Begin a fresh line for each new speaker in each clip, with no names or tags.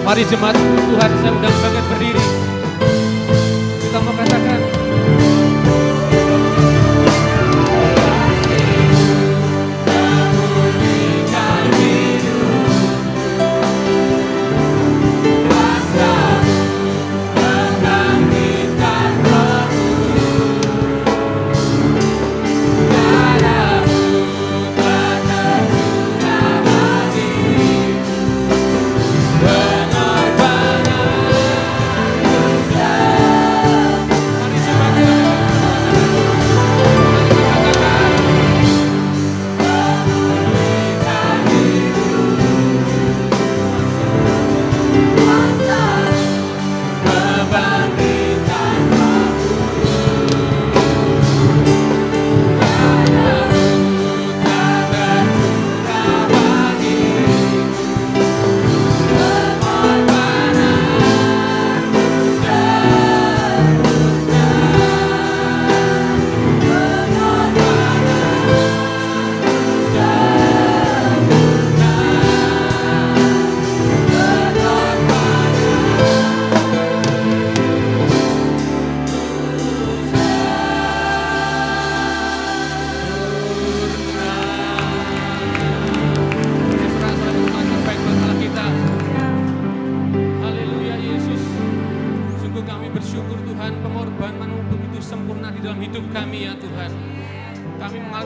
Mari jemaat Tuhan, saya undang bagian berdiri. Kita mau katakan,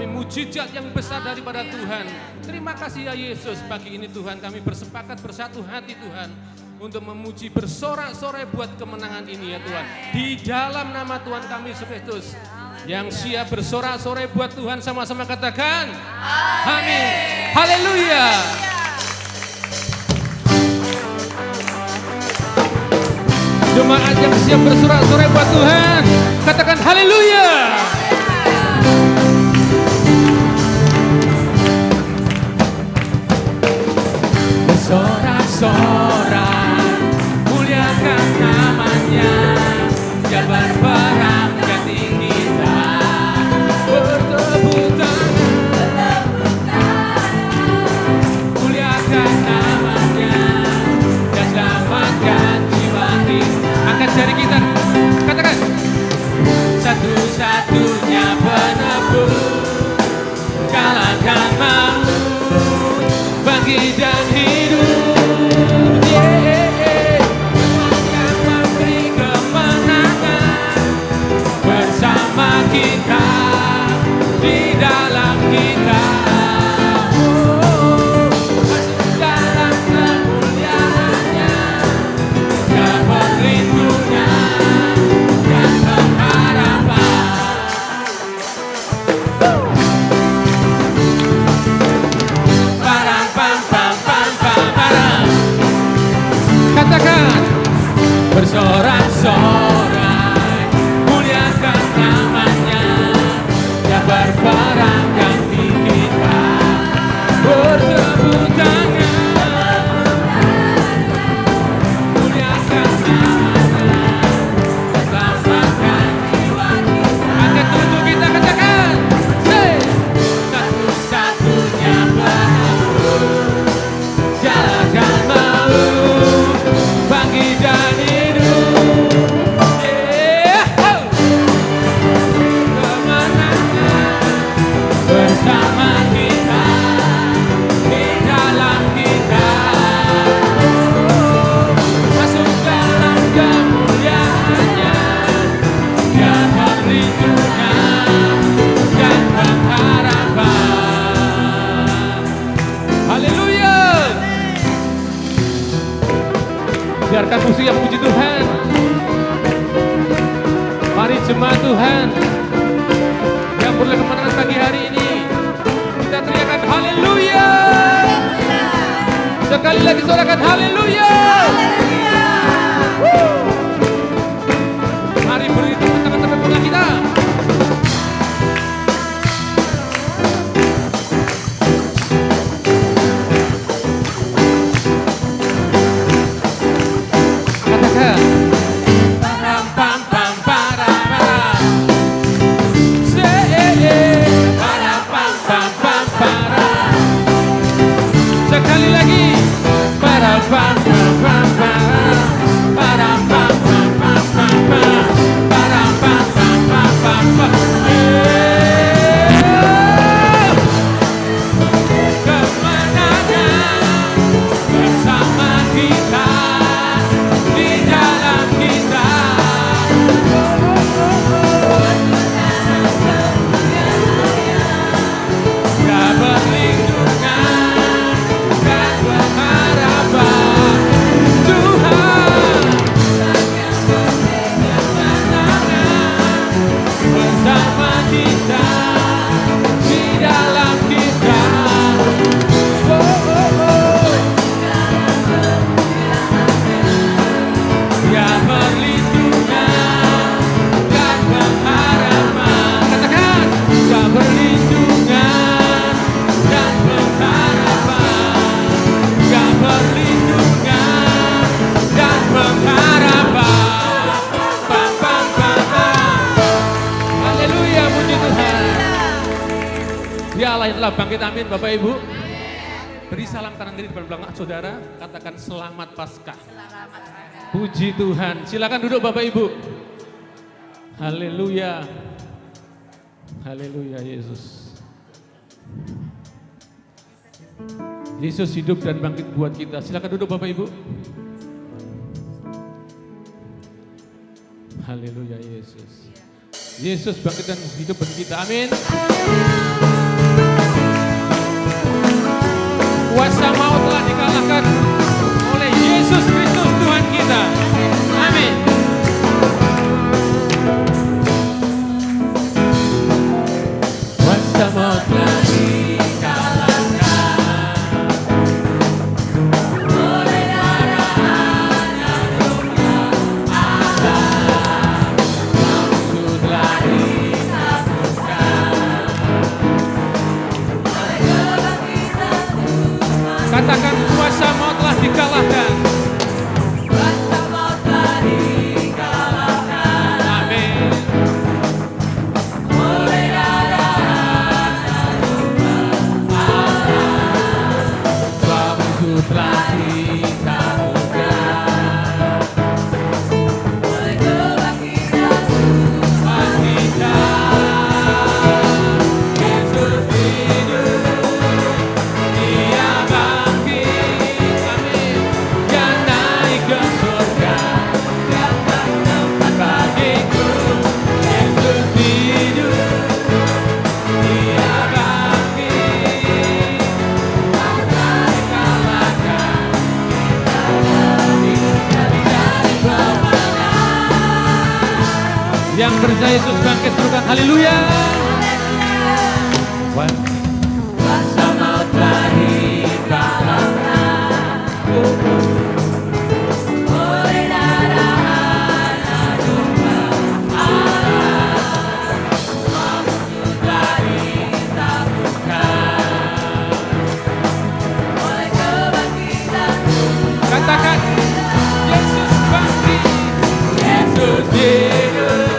mujizat yang besar daripada Tuhan. Terima kasih ya Yesus. Pagi ini Tuhan kami bersepakat bersatu hati Tuhan untuk memuji bersorak-sorai buat kemenangan ini ya Tuhan. Di dalam nama Tuhan kami Yesus Kristus yang siap bersorak-sorai buat Tuhan, sama-sama katakan amin. Haleluya. Jemaat yang siap bersorak-sorai buat Tuhan, katakan haleluya. Sorak-sorai, muliakan namanya, Dia berperang ganti kita, bertepuk tangan, muliakan namanya, Dia selamatkan jiwa kita. Angkat jari kita, katakan satu-satunya penebus, kalahkan maut, bangkit dan hidup. Kita di dalam kita, masuk dalam kemuliaannya, dan pelindungnya dan pengharapan. Parang pam pam pam pam parang. Katakan bersorak-sorai, muliakan namanya, berperang ganti kita, bertepuk tangan, muliakan namanya, selamatkan jiwa kita. Angkat tubuh kita, katakan satu-satunya penebus, jalan maut, bangkit dan hidup. Bersama kita, di dalam kita, masuk dalam kemuliaannya, dan pelindungnya dan pengharapan. Haleluya. Biarkan musuh yang puji Tuhan. Mari jemaat Tuhan yang beroleh kemenangan pagi hari ini, kita teriakan haleluya. Sekali lagi sorakan haleluya. Mari beri tepuk tangan tepuk kita. Katakan param pam pam param param. Sekali lagi, para bangkit, amin Bapak Ibu. Beri salam kanan kiri depan belakang saudara, katakan selamat Paskah. Puji Tuhan, silakan duduk Bapak Ibu. Haleluya. Haleluya Yesus. Yesus hidup dan bangkit buat kita. Silakan duduk Bapak Ibu. Haleluya Yesus. Yesus bangkit dan hidup bagi kita. Amin. Kuasa maut telah dikalahkan oleh Yesus Kristus Tuhan kita. Amin. Kuasa maut telah katakan kuasa maut telah dikalahkan. Kuasa maut telah dikalahkan. Amin. Oleh darah sebab musuh telah ditaklukkan. Oleh kebangkitan Tuhan kita. Yesus hidup. Dia yang percaya Yesus bangkit, serukan haleluya. Kuasa maut telah dikalahkan oleh darah Anak Domba Allah. Musuh telah ditaklukkan oleh kebangkitan. Katakan Yesus bangkit, Yesus hidup.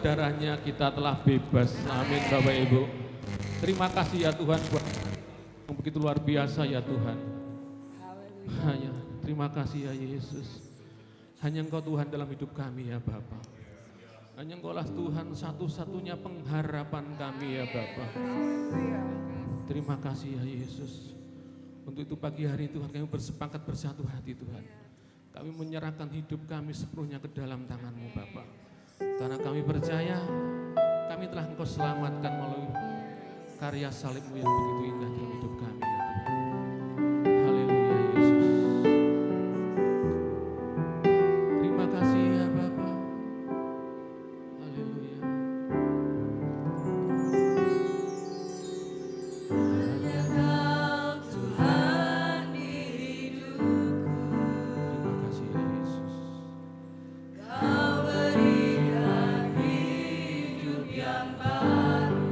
berkat darahnya kita telah bebas. Amin Bapak Ibu. Terima kasih ya Tuhan buat yang begitu luar biasa ya Tuhan. Hanya terima kasih ya Yesus. Hanya Engkau Tuhan dalam hidup kami ya Bapa. Hanya Engkau lah Tuhan satu-satunya pengharapan kami ya Bapa. Terima kasih ya Yesus. Untuk itu pagi hari Tuhan kami bersepakat bersatu hati Tuhan. Kami menyerahkan hidup kami sepenuhnya ke dalam tangan-Mu Bapa. Karena kami percaya kami telah Engkau selamatkan melalui karya salib-Mu yang begitu indah dalam hidup kami ya Tuhan. Haleluya Yesus. Terima kasih ya Bapa. Haleluya.
Hanya Kau Tuhan di hidupku,
Terima kasih ya Yesus.
Kau berikan hidup yang baru.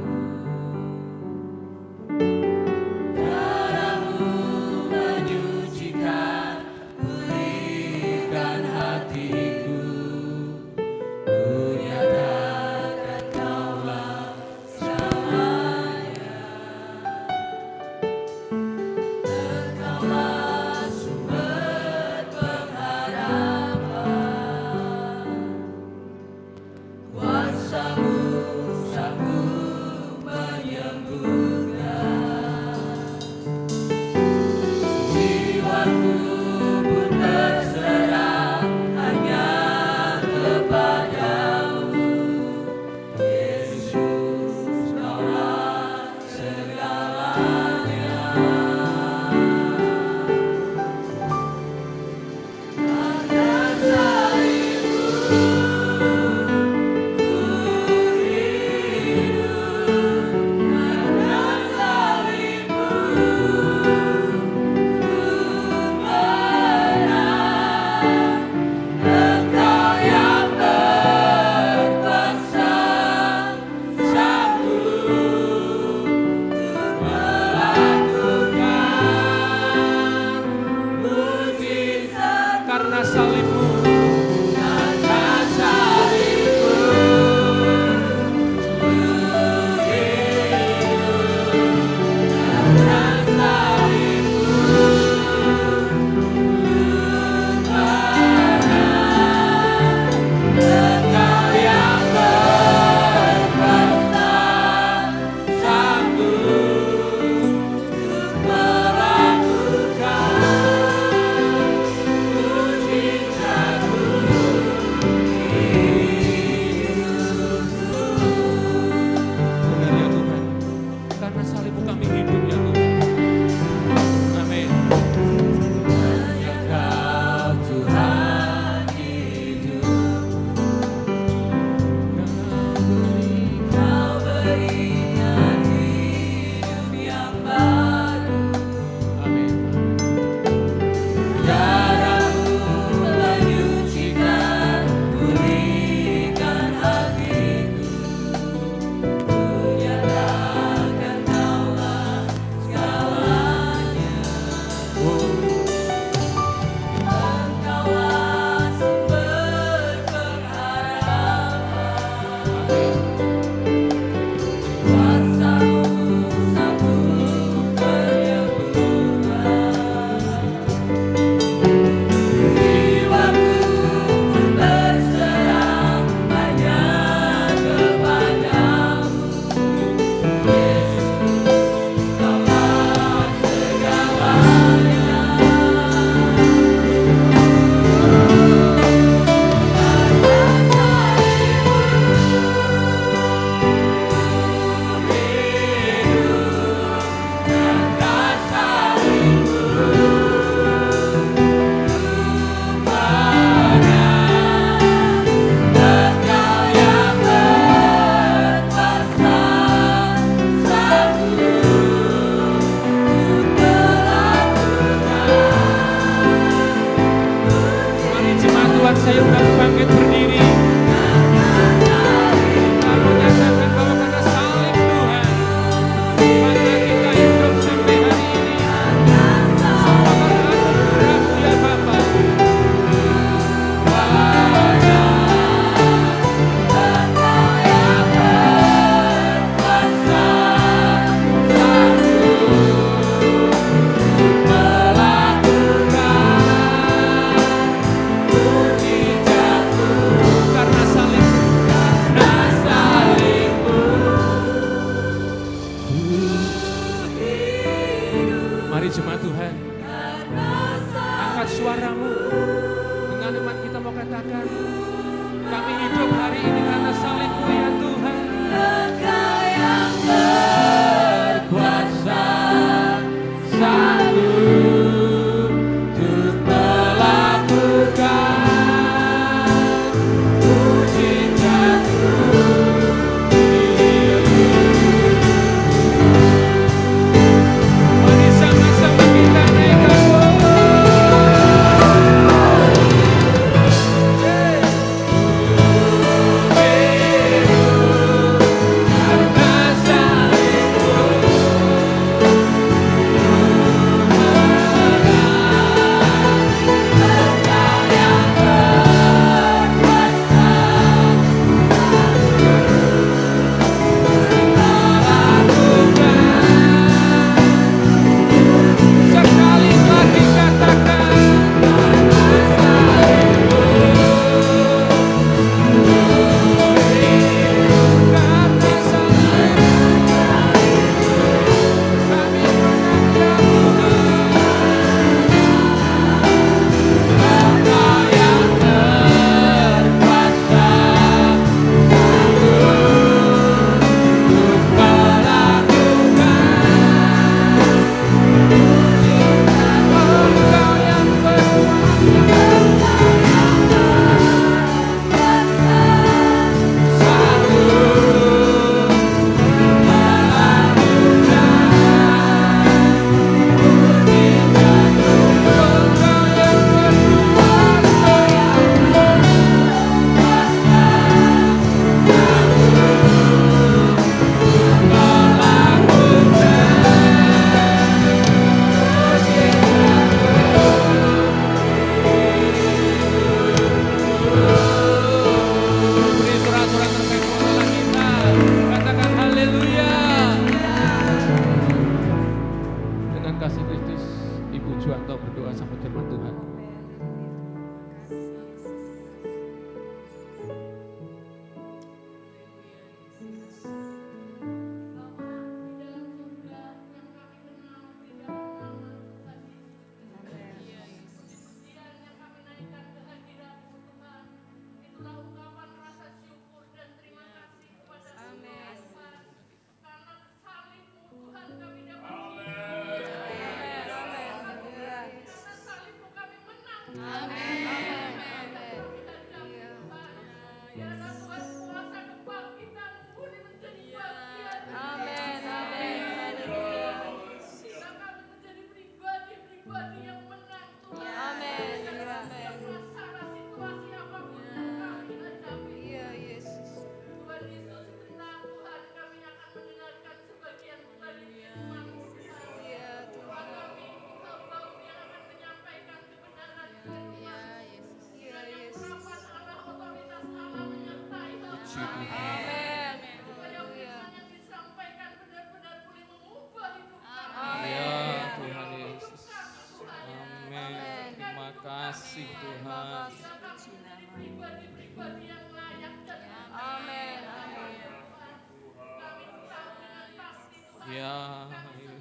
Ya,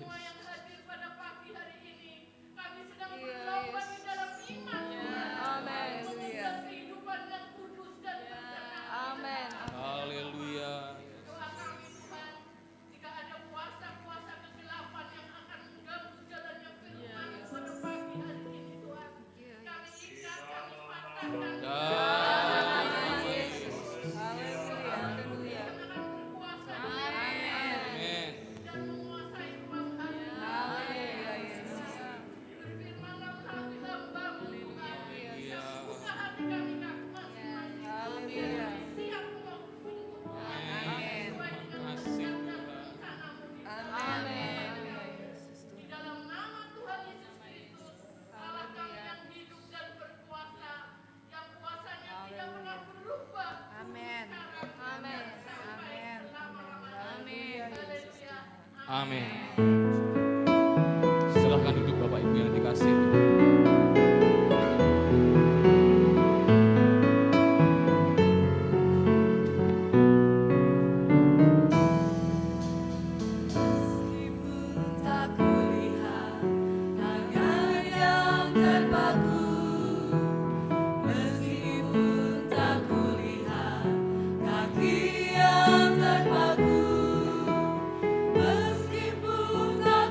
Semua yang hadir pada pagi hari ini, kami sedang berlomba di dalam iman Tuhan.
Amin.
Mengejar kehidupan yang kudus dan berkenan.
Amin.
haleluya.
Doa kami Tuhan, jika ada kuasa-kuasa kegelapan yang akan mengganggu jalannya firman pada pagi hari ini Tuhan, kami ikat, kami patahkan.
Haleluya.
Yang akan berkuasa
Amin.
dan menguasai ruang hati.
Haleluya, Yesus.
Berfirmanlah melalui hamba-Mu Tuhan.
Iya.
Buka hati kami masing-masing.
Haleluya.
Siap menunggu
Amin.
sesuai dengan
Makasih,
kehendak dan
Tuhan.
rencana-Mu di
Amin.
Di dalam nama Tuhan Yesus Kristus, Allah kami yang hidup dan berkuasa, yang kuasanya tidak pernah berubah.
Amin. Amin.
Sampai
Amin.
selama-lamanya.
Amin.
Haleluya.
Amin. Silahkan duduk Bapak Ibu yang dikasih.
Meskipun tak kulihat tangan yang terpaku, meskipun tak kulihat kaki yang terpaku, meskipun tak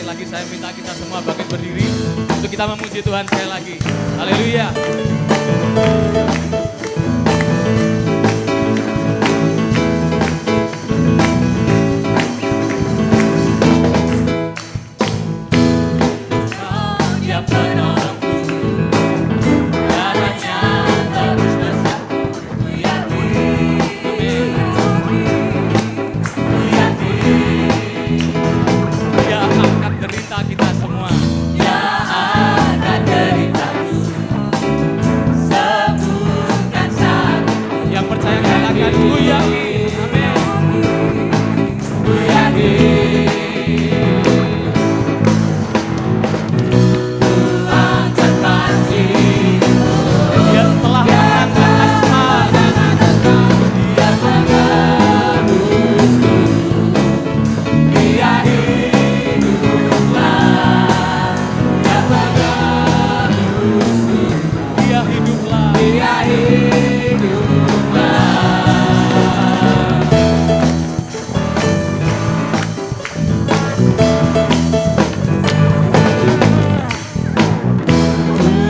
lagi saya minta kita semua bangkit berdiri untuk kita memuji Tuhan sekali lagi. Haleluya. Dia penolongku, jalannya terus bersatu, ku yakin, ku yakin, Dia angkat derita kita semua. Dia angkat deritaku, sembuhkan sakitku. Yang percaya katakan, ku yakin, amin, ku yakin. Dia telah mengangkat asma, Dia menebusku, Dia hiduplah, Dia menebusku, Dia hiduplah, Dia hiduplah.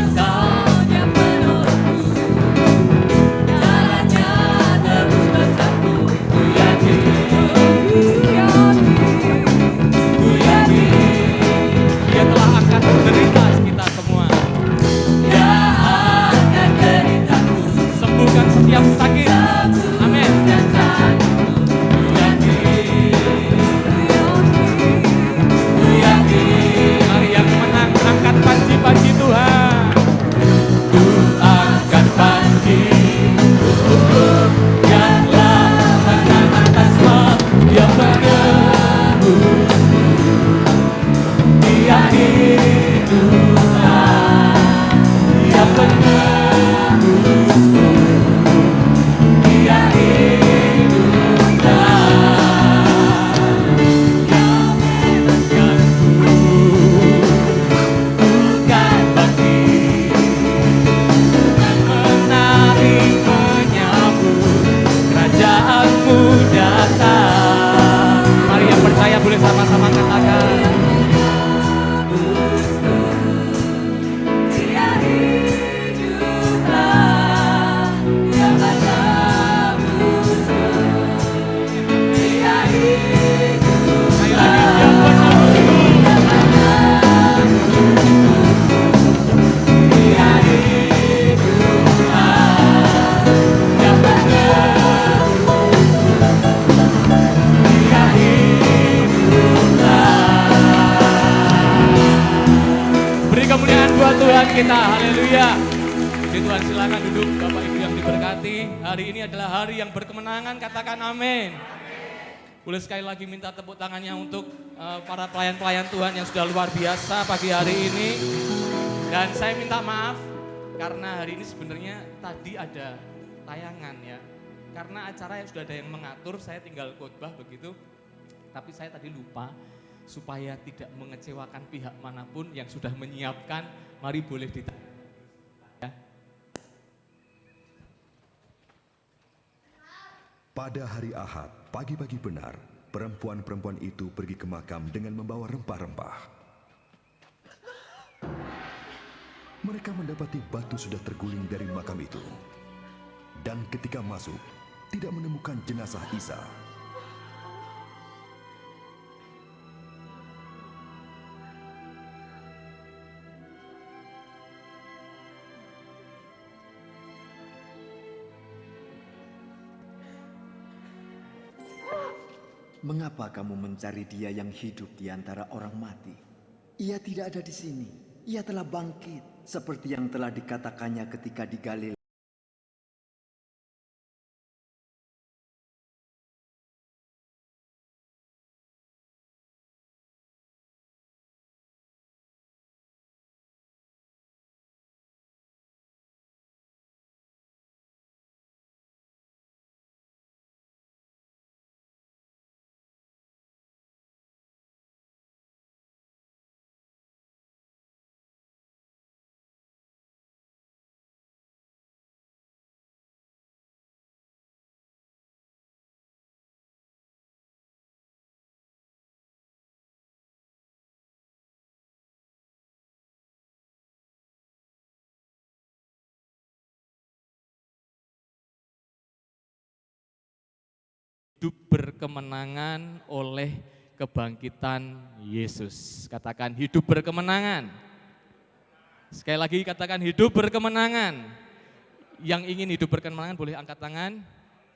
Putarnya penolongku, jalannya terus bersatu, ku yakin, ku yakin. Dia telah angkat derita kita semua. Dia angkat deritaku, sembuhkan setiap sakit. Amin. Ku yakin, ku yakin. Mari yang menang angkat panji-panji Tuhan. Ku angkat panji, yang telah menang asma, Dia menebusku, Dia hiduplah, Dia menebusku, Dia hiduplah. Dia bebaskanku, bukan bangkit, menari menyambut kerajaanmu datang. Mari yang percaya boleh sama-sama katakan. Dia hiduplah, Dia menebusku, Dia hiduplah. Sekali lagi, Dia menebusku, Dia hiduplah, Dia menebusku, Dia hiduplah. Beri kemuliaan buat Tuhan kita, haleluya. Jadi Tuhan silakan duduk, Bapak Ibu yang diberkati. Hari ini adalah hari yang berkemenangan, katakan amin. Boleh sekali lagi minta tepuk tangannya untuk para pelayan-pelayan Tuhan yang sudah luar biasa pagi hari ini. Dan saya minta maaf karena hari ini sebenarnya tadi ada tayangan ya. Karena acara yang sudah ada yang mengatur, saya tinggal khotbah begitu. Tapi saya tadi lupa supaya tidak mengecewakan pihak manapun yang sudah menyiapkan. Mari boleh ditanya. Ya.
Pada hari Ahad, pagi-pagi benar, perempuan-perempuan itu pergi ke makam dengan membawa rempah-rempah. Mereka mendapati batu sudah terguling dari makam itu. Dan ketika masuk, tidak menemukan jenazah Isa.
Mengapa kamu mencari Dia yang hidup di antara orang mati? Ia tidak ada di sini. Ia telah bangkit, seperti yang telah dikatakannya ketika di Galilea.
hidup berkemenangan oleh kebangkitan Yesus. Katakan hidup berkemenangan. Sekali lagi katakan hidup berkemenangan. Yang ingin hidup berkemenangan boleh angkat tangan.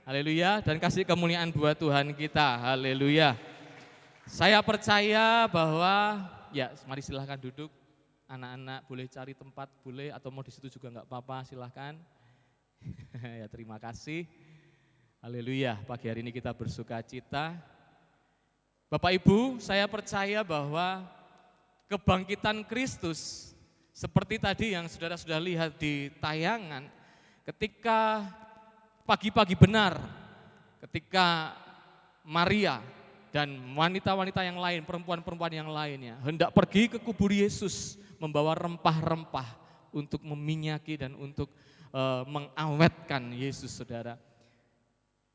Haleluya, dan kasih kemuliaan buat Tuhan kita. Haleluya. Saya percaya bahwa, ya mari silahkan duduk. Anak-anak boleh cari tempat, boleh, atau mau di situ juga enggak apa-apa, silahkan. Ya terima kasih. Haleluya, pagi hari ini kita bersuka cita. Bapak Ibu, saya percaya bahwa kebangkitan Kristus, seperti tadi yang saudara sudah lihat di tayangan, ketika pagi-pagi benar, ketika Maria dan wanita-wanita yang lain, perempuan-perempuan yang lainnya, hendak pergi ke kubur Yesus, membawa rempah-rempah untuk meminyaki dan untuk mengawetkan Yesus, saudara.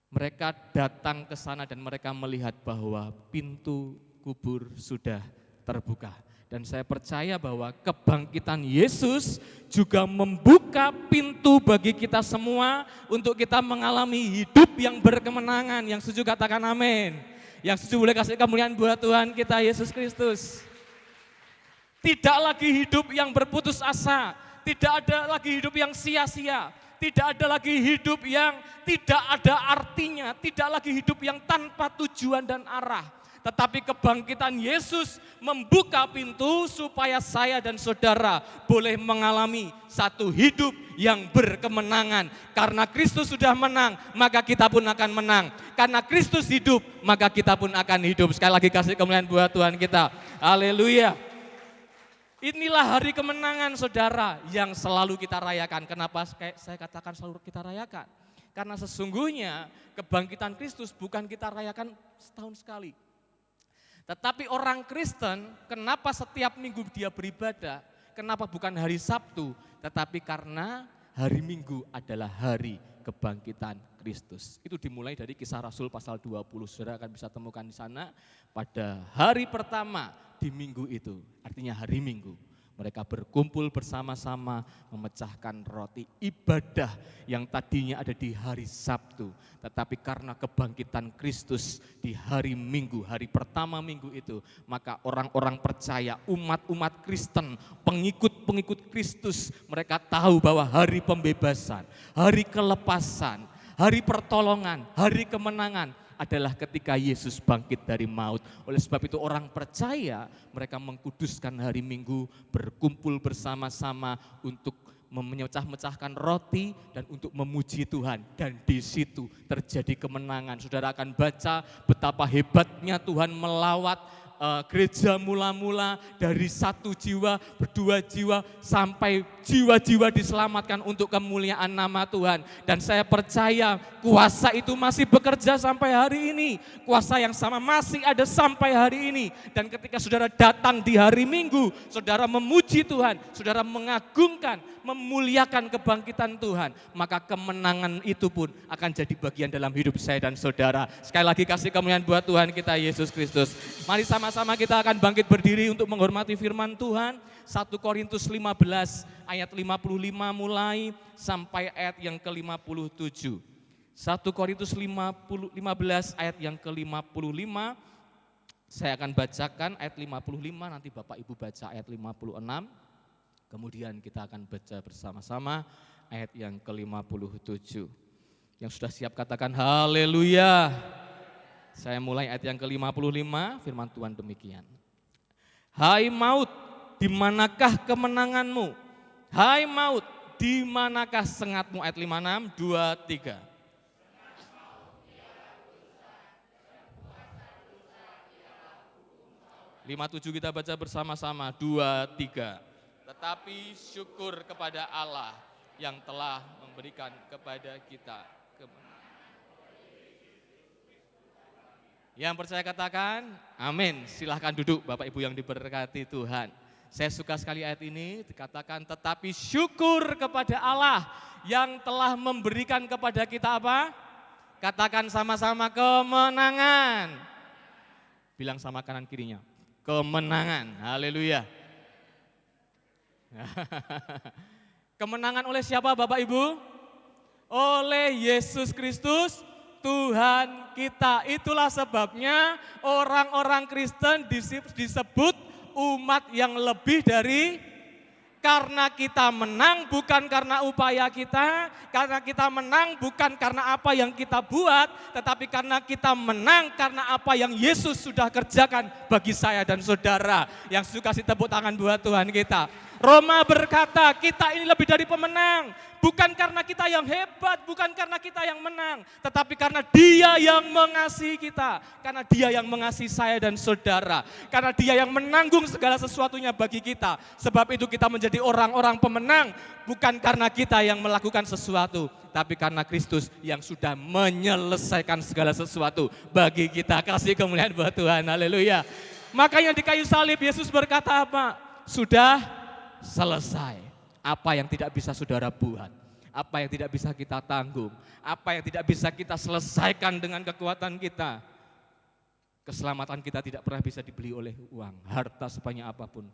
Mereka datang ke sana dan mereka melihat bahwa pintu kubur sudah terbuka. Dan saya percaya bahwa kebangkitan Yesus juga membuka pintu bagi kita semua untuk kita mengalami hidup yang berkemenangan. Yang setuju katakan amin. Yang setuju boleh kasih kemuliaan buat Tuhan kita Yesus Kristus. Tidak lagi hidup yang berputus asa, tidak ada lagi hidup yang sia-sia. Tidak ada lagi hidup yang tidak ada artinya, tidak lagi hidup yang tanpa tujuan dan arah. Tetapi kebangkitan Yesus membuka pintu supaya saya dan saudara boleh mengalami satu hidup yang berkemenangan. Karena Kristus sudah menang, maka kita pun akan menang. Karena Kristus hidup, maka kita pun akan hidup. Sekali lagi kasih kemuliaan buat Tuhan kita. Haleluya. Inilah hari kemenangan saudara yang selalu kita rayakan. Kenapa saya katakan selalu kita rayakan? Karena sesungguhnya kebangkitan Kristus bukan kita rayakan setahun sekali. Tetapi orang Kristen, kenapa setiap minggu dia beribadah? Kenapa bukan hari Sabtu? Tetapi karena hari Minggu adalah hari kebangkitan Kristus. Itu dimulai dari Kisah Rasul pasal 20. Saudara akan bisa temukan di sana pada hari pertama di minggu itu, artinya hari Minggu. Mereka berkumpul bersama-sama memecahkan roti, ibadah yang tadinya ada di hari Sabtu. Tetapi karena kebangkitan Kristus di hari Minggu, hari pertama minggu itu, maka orang-orang percaya, umat-umat Kristen, pengikut-pengikut Kristus, mereka tahu bahwa hari pembebasan, hari kelepasan, hari pertolongan, hari kemenangan adalah ketika Yesus bangkit dari maut. Oleh sebab itu orang percaya, mereka mengkuduskan hari Minggu, berkumpul bersama-sama untuk memecah-mecahkan roti dan untuk memuji Tuhan. Dan di situ terjadi kemenangan. Saudara akan baca betapa hebatnya Tuhan melawat gereja mula-mula dari 1 jiwa, 2 jiwa, sampai jiwa-jiwa diselamatkan untuk kemuliaan nama Tuhan. Dan saya percaya kuasa itu masih bekerja sampai hari ini. Kuasa yang sama masih ada sampai hari ini. Dan ketika saudara datang di hari Minggu, saudara memuji Tuhan, saudara mengagungkan, memuliakan kebangkitan Tuhan, maka kemenangan itu pun akan jadi bagian dalam hidup saya dan saudara. Sekali lagi kasih kemuliaan buat Tuhan kita Yesus Kristus. Mari sama-sama kita akan bangkit berdiri untuk menghormati firman Tuhan. 1 Korintus 15 ayat 55 mulai sampai ayat yang ke-57. 1 Korintus 15 ayat yang ke-55. Saya akan bacakan ayat 55, nanti Bapak Ibu baca ayat 56. Kemudian kita akan baca bersama-sama ayat yang ke-57. Yang sudah siap katakan haleluya. Saya mulai ayat yang ke-55, firman Tuhan demikian. Hai maut, di manakah kemenanganmu? Hai maut, di manakah sengatmu? Ayat 56, 2, 3. Lima tujuh kita baca bersama-sama, 2, 3. Tetapi syukur kepada Allah yang telah memberikan kepada kita kemenangan. Yang percaya katakan, amin. Silahkan duduk Bapak Ibu yang diberkati Tuhan. Saya suka sekali ayat ini, dikatakan tetapi syukur kepada Allah yang telah memberikan kepada kita apa? Katakan sama-sama kemenangan. Bilang sama kanan kirinya, kemenangan, haleluya. Kemenangan oleh siapa Bapak Ibu? Oleh Yesus Kristus, Tuhan kita. Itulah sebabnya orang-orang Kristen disebut umat yang lebih dari. Karena kita menang bukan karena upaya kita, karena kita menang bukan karena apa yang kita buat, tetapi karena kita menang karena apa yang Yesus sudah kerjakan bagi saya dan saudara. Yang suka kasih tepuk tangan buat Tuhan kita. Roma berkata kita ini lebih dari pemenang, bukan karena kita yang hebat, bukan karena kita yang menang, tetapi karena Dia yang mengasihi kita, karena Dia yang mengasihi saya dan saudara, karena Dia yang menanggung segala sesuatunya bagi kita. Sebab itu kita menjadi orang-orang pemenang, bukan karena kita yang melakukan sesuatu, tapi karena Kristus yang sudah menyelesaikan segala sesuatu bagi kita. Kasih kemuliaan buat Tuhan, haleluya. Makanya di kayu salib Yesus berkata apa? Sudah selesai. Apa yang tidak bisa saudara buat, apa yang tidak bisa kita tanggung, apa yang tidak bisa kita selesaikan dengan kekuatan kita. Keselamatan kita tidak pernah bisa dibeli oleh uang, harta sebanyak apapun.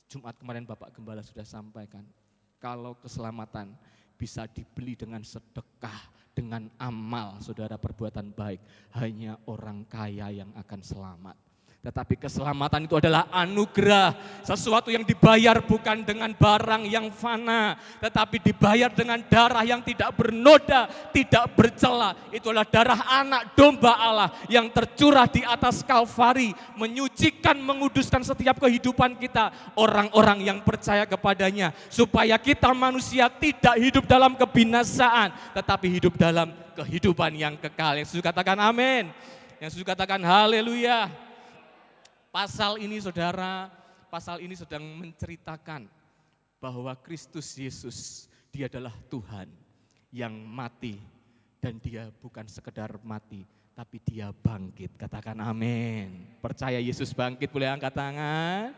Jumat kemarin Bapak Gembala sudah sampaikan, kalau keselamatan bisa dibeli dengan sedekah, dengan amal saudara perbuatan baik, hanya orang kaya yang akan selamat. Tetapi keselamatan itu adalah anugerah, sesuatu yang dibayar bukan dengan barang yang fana, tetapi dibayar dengan darah yang tidak bernoda, tidak bercela. Itu adalah darah anak domba Allah yang tercurah di atas Kalvari, menyucikan, menguduskan setiap kehidupan kita, orang-orang yang percaya kepadanya, supaya kita manusia tidak hidup dalam kebinasaan, tetapi hidup dalam kehidupan yang kekal. Yang Yesus katakan amin, yang Yesus katakan haleluya. Pasal ini saudara, pasal ini sedang menceritakan bahwa Kristus Yesus, Dia adalah Tuhan yang mati, dan Dia bukan sekedar mati, tapi Dia bangkit. Katakan amin. Percaya Yesus bangkit, boleh angkat tangan.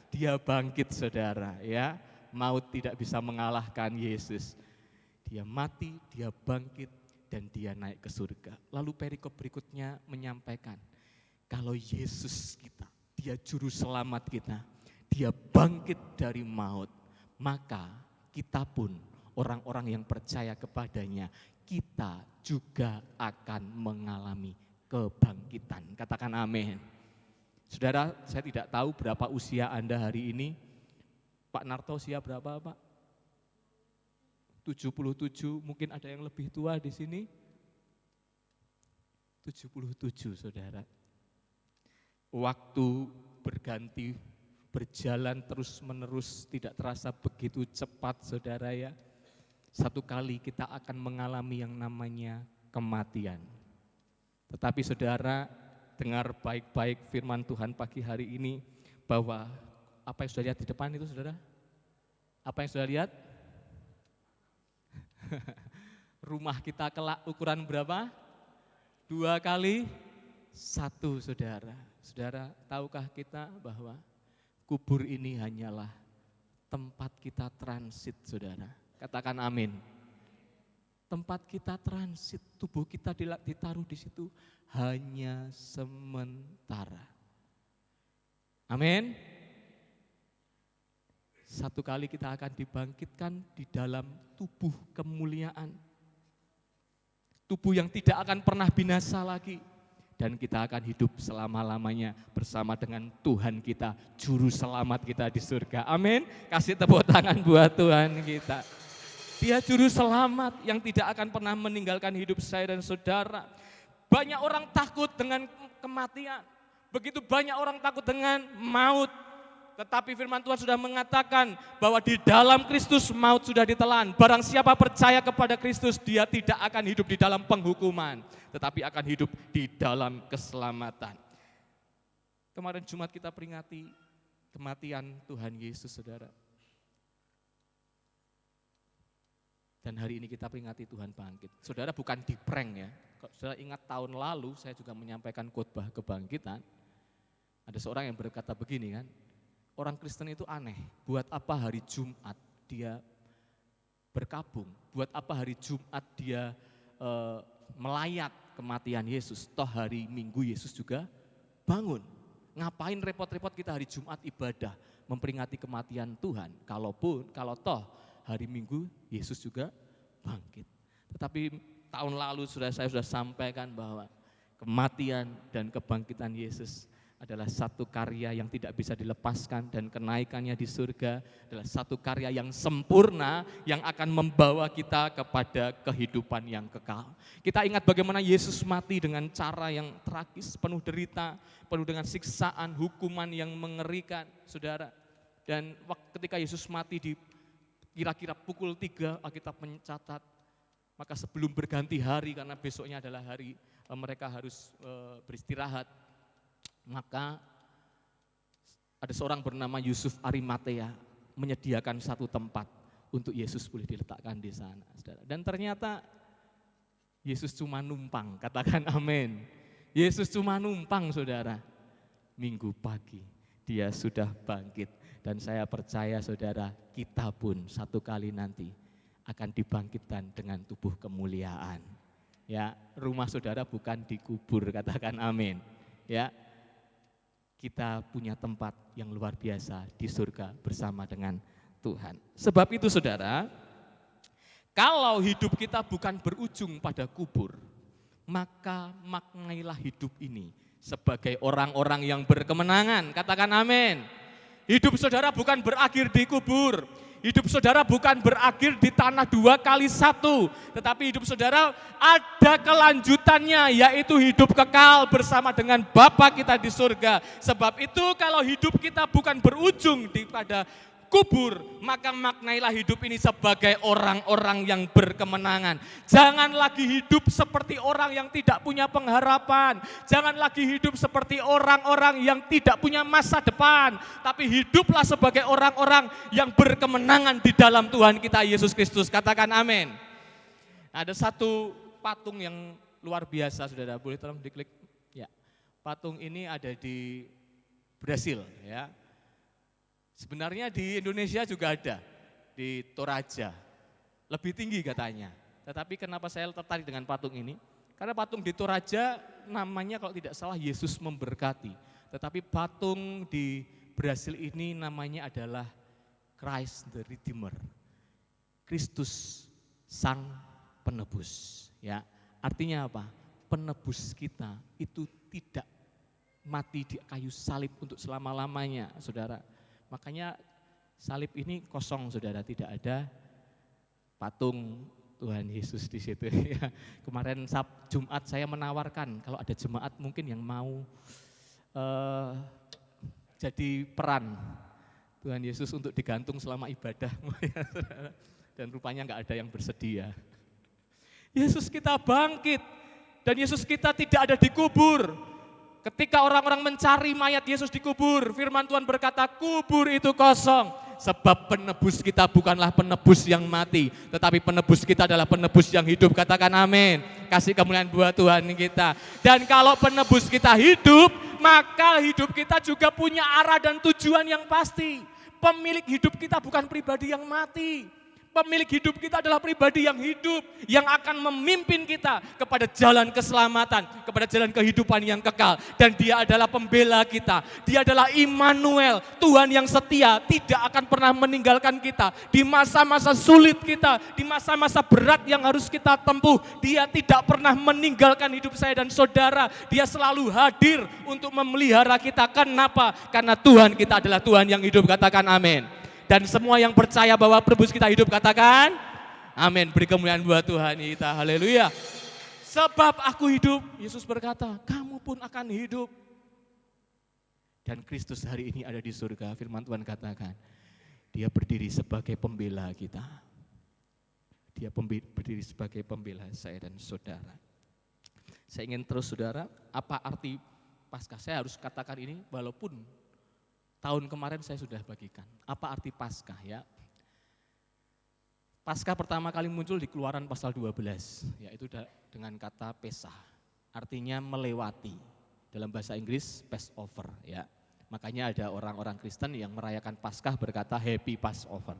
Dia bangkit saudara ya, maut tidak bisa mengalahkan Yesus. Dia mati, Dia bangkit, dan Dia naik ke surga. Lalu perikop berikutnya menyampaikan, kalau Yesus kita, Dia juru selamat kita, Dia bangkit dari maut, maka kita pun orang-orang yang percaya kepadanya, kita juga akan mengalami kebangkitan. Katakan amin. Saudara, saya tidak tahu berapa usia Anda hari ini. Pak Narto usia berapa Pak? 77, mungkin ada yang lebih tua di sini. 77 saudara. Waktu berganti, berjalan terus-menerus, tidak terasa begitu cepat saudara ya. Satu kali kita akan mengalami yang namanya kematian. Tetapi saudara, dengar baik-baik firman Tuhan pagi hari ini, bahwa apa yang sudah lihat di depan itu saudara? Apa yang sudah lihat? Rumah kita kelak ukuran berapa? 2 kali 1 saudara. Saudara, tahukah kita bahwa kubur ini hanyalah tempat kita transit saudara. Katakan amin. Tempat kita transit, tubuh kita ditaruh di situ hanya sementara. Amin. Satu kali kita akan dibangkitkan di dalam tubuh kemuliaan. Tubuh yang tidak akan pernah binasa lagi. Dan kita akan hidup selama-lamanya bersama dengan Tuhan kita, juru selamat kita di surga. Amin. Kasih tepuk tangan buat Tuhan kita. Dia juru selamat yang tidak akan pernah meninggalkan hidup saya dan saudara. Banyak orang takut dengan kematian. Begitu banyak orang takut dengan maut. Tetapi firman Tuhan sudah mengatakan bahwa di dalam Kristus maut sudah ditelan. Barang siapa percaya kepada Kristus, dia tidak akan hidup di dalam penghukuman, tetapi akan hidup di dalam keselamatan. Kemarin Jumat kita peringati kematian Tuhan Yesus, saudara. Dan hari ini kita peringati Tuhan bangkit. Saudara, bukan di prank ya. Kalau saudara ingat tahun lalu saya juga menyampaikan khotbah kebangkitan. Ada seorang yang berkata begini kan, orang Kristen itu aneh, buat apa hari Jumat dia berkabung, buat apa hari Jumat dia melayat kematian Yesus, toh hari Minggu Yesus juga bangun. Ngapain repot-repot kita hari Jumat ibadah, memperingati kematian Tuhan, kalau toh hari Minggu Yesus juga bangkit. Tetapi tahun lalu saya sudah sampaikan bahwa kematian dan kebangkitan Yesus adalah satu karya yang tidak bisa dilepaskan, dan kenaikannya di surga adalah satu karya yang sempurna yang akan membawa kita kepada kehidupan yang kekal. Kita ingat bagaimana Yesus mati dengan cara yang tragis, penuh derita, penuh dengan siksaan, hukuman yang mengerikan, saudara. Dan ketika Yesus mati di kira-kira pukul 3, Alkitab mencatat, maka sebelum berganti hari, karena besoknya adalah hari mereka harus beristirahat, maka ada seorang bernama Yusuf Arimatea menyediakan satu tempat untuk Yesus boleh diletakkan di sana, saudara. Dan ternyata Yesus cuma numpang, katakan amin. Yesus cuma numpang, saudara. Minggu pagi dia sudah bangkit, dan saya percaya saudara, kita pun satu kali nanti akan dibangkitkan dengan tubuh kemuliaan. Ya, rumah saudara bukan dikubur, katakan amin. Ya, kita punya tempat yang luar biasa di surga bersama dengan Tuhan. Sebab itu saudara, kalau hidup kita bukan berujung pada kubur, maka maknailah hidup ini sebagai orang-orang yang berkemenangan, katakan amin. Hidup saudara bukan berakhir di kubur. Hidup saudara bukan berakhir di tanah 2x1, tetapi hidup saudara ada kelanjutannya, yaitu hidup kekal bersama dengan Bapa kita di surga. Sebab itu kalau hidup kita bukan berujung pada kubur, maka maknailah hidup ini sebagai orang-orang yang berkemenangan. Jangan lagi hidup seperti orang yang tidak punya pengharapan. Jangan lagi hidup seperti orang-orang yang tidak punya masa depan. Tapi hiduplah sebagai orang-orang yang berkemenangan di dalam Tuhan kita Yesus Kristus. Katakan amin. Ada satu patung yang luar biasa, saudara. Boleh tolong diklik? Ya. Patung ini ada di Brasil, ya. Sebenarnya di Indonesia juga ada, di Toraja, lebih tinggi katanya. Tetapi kenapa saya tertarik dengan patung ini? Karena patung di Toraja namanya kalau tidak salah Yesus memberkati. Tetapi patung di Brasil ini namanya adalah Christ the Redeemer, Kristus Sang Penebus. Ya, artinya apa? Penebus kita itu tidak mati di kayu salib untuk selama-lamanya, saudara. Makanya salib ini kosong, saudara, tidak ada patung Tuhan Yesus di situ. Ya. Kemarin Jumat saya menawarkan kalau ada jemaat mungkin yang mau jadi peran Tuhan Yesus untuk digantung selama ibadah. Dan rupanya enggak ada yang bersedia. Yesus kita bangkit dan Yesus kita tidak ada di kubur. Ketika orang-orang mencari mayat Yesus di kubur, firman Tuhan berkata, kubur itu kosong. Sebab penebus kita bukanlah penebus yang mati, tetapi penebus kita adalah penebus yang hidup. Katakan amin. Kasih kemuliaan buat Tuhan kita. Dan kalau penebus kita hidup, maka hidup kita juga punya arah dan tujuan yang pasti. Pemilik hidup kita bukan pribadi yang mati. Pemilik hidup kita adalah pribadi yang hidup, yang akan memimpin kita kepada jalan keselamatan, kepada jalan kehidupan yang kekal. Dan dia adalah pembela kita, dia adalah Immanuel, Tuhan yang setia, tidak akan pernah meninggalkan kita. Di masa-masa sulit kita, di masa-masa berat yang harus kita tempuh, dia tidak pernah meninggalkan hidup saya dan saudara. Dia selalu hadir untuk memelihara kita. Kenapa? Karena Tuhan kita adalah Tuhan yang hidup, katakan amin. Dan semua yang percaya bahwa penebus kita hidup, katakan amin. Beri kemuliaan buat Tuhan kita, haleluya. Sebab aku hidup, Yesus berkata, kamu pun akan hidup. Dan Kristus hari ini ada di surga, firman Tuhan katakan, dia berdiri sebagai pembela kita. Dia berdiri sebagai pembela saya dan saudara. Saya ingin terus, saudara, apa arti Paskah? Saya harus katakan ini walaupun tahun kemarin saya sudah bagikan. Apa arti Paskah, ya? Paskah pertama kali muncul di Keluaran pasal 12, yaitu dengan kata Pesah. Artinya melewati. Dalam bahasa Inggris Passover, ya. Makanya ada orang-orang Kristen yang merayakan Paskah berkata Happy Passover.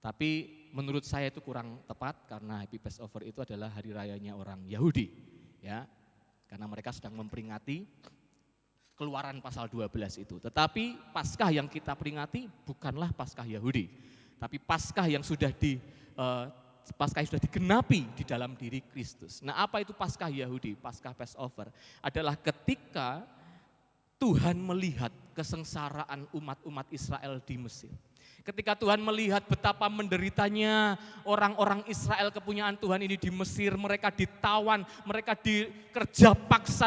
Tapi menurut saya itu kurang tepat karena Happy Passover itu adalah hari rayanya orang Yahudi, ya. Karena mereka sedang memperingati Keluaran pasal 12 itu. Tetapi Paskah yang kita peringati bukanlah Paskah Yahudi. Tapi Paskah yang sudah Paskah sudah digenapi di dalam diri Kristus. Nah, apa itu Paskah Yahudi? Paskah Passover adalah ketika Tuhan melihat kesengsaraan umat-umat Israel di Mesir. Ketika Tuhan melihat betapa menderitanya orang-orang Israel kepunyaan Tuhan ini di Mesir, mereka ditawan, mereka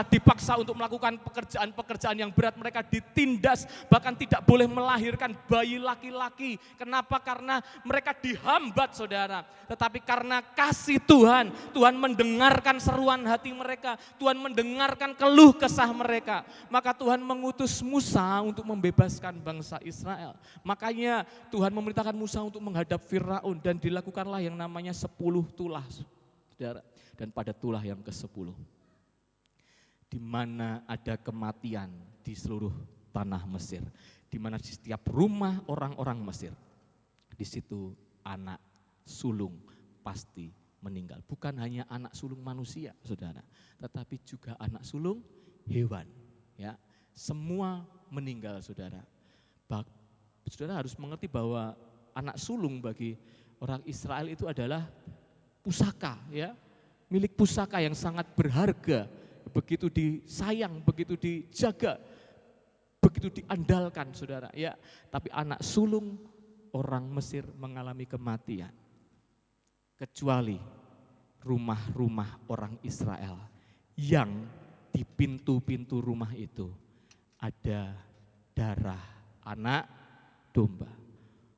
dipaksa untuk melakukan pekerjaan-pekerjaan yang berat, mereka ditindas, bahkan tidak boleh melahirkan bayi laki-laki. Kenapa? Karena mereka dihambat, saudara. Tetapi karena kasih Tuhan, Tuhan mendengarkan seruan hati mereka, Tuhan mendengarkan keluh kesah mereka. Maka Tuhan mengutus Musa untuk membebaskan bangsa Israel. Makanya Tuhan memerintahkan Musa untuk menghadap Firaun dan dilakukanlah yang namanya 10 tulah, saudara. Dan pada tulah yang ke-10, di mana ada kematian di seluruh tanah Mesir, di mana di setiap rumah orang-orang Mesir, di situ anak sulung pasti meninggal. Bukan hanya anak sulung manusia, saudara, tetapi juga anak sulung hewan. Ya, semua meninggal, saudara. Saudara harus mengerti bahwa anak sulung bagi orang Israel itu adalah pusaka, ya, milik pusaka yang sangat berharga, begitu disayang, begitu dijaga, begitu diandalkan, saudara. Ya, tapi anak sulung orang Mesir mengalami kematian, kecuali rumah-rumah orang Israel yang di pintu-pintu rumah itu ada darah anak domba.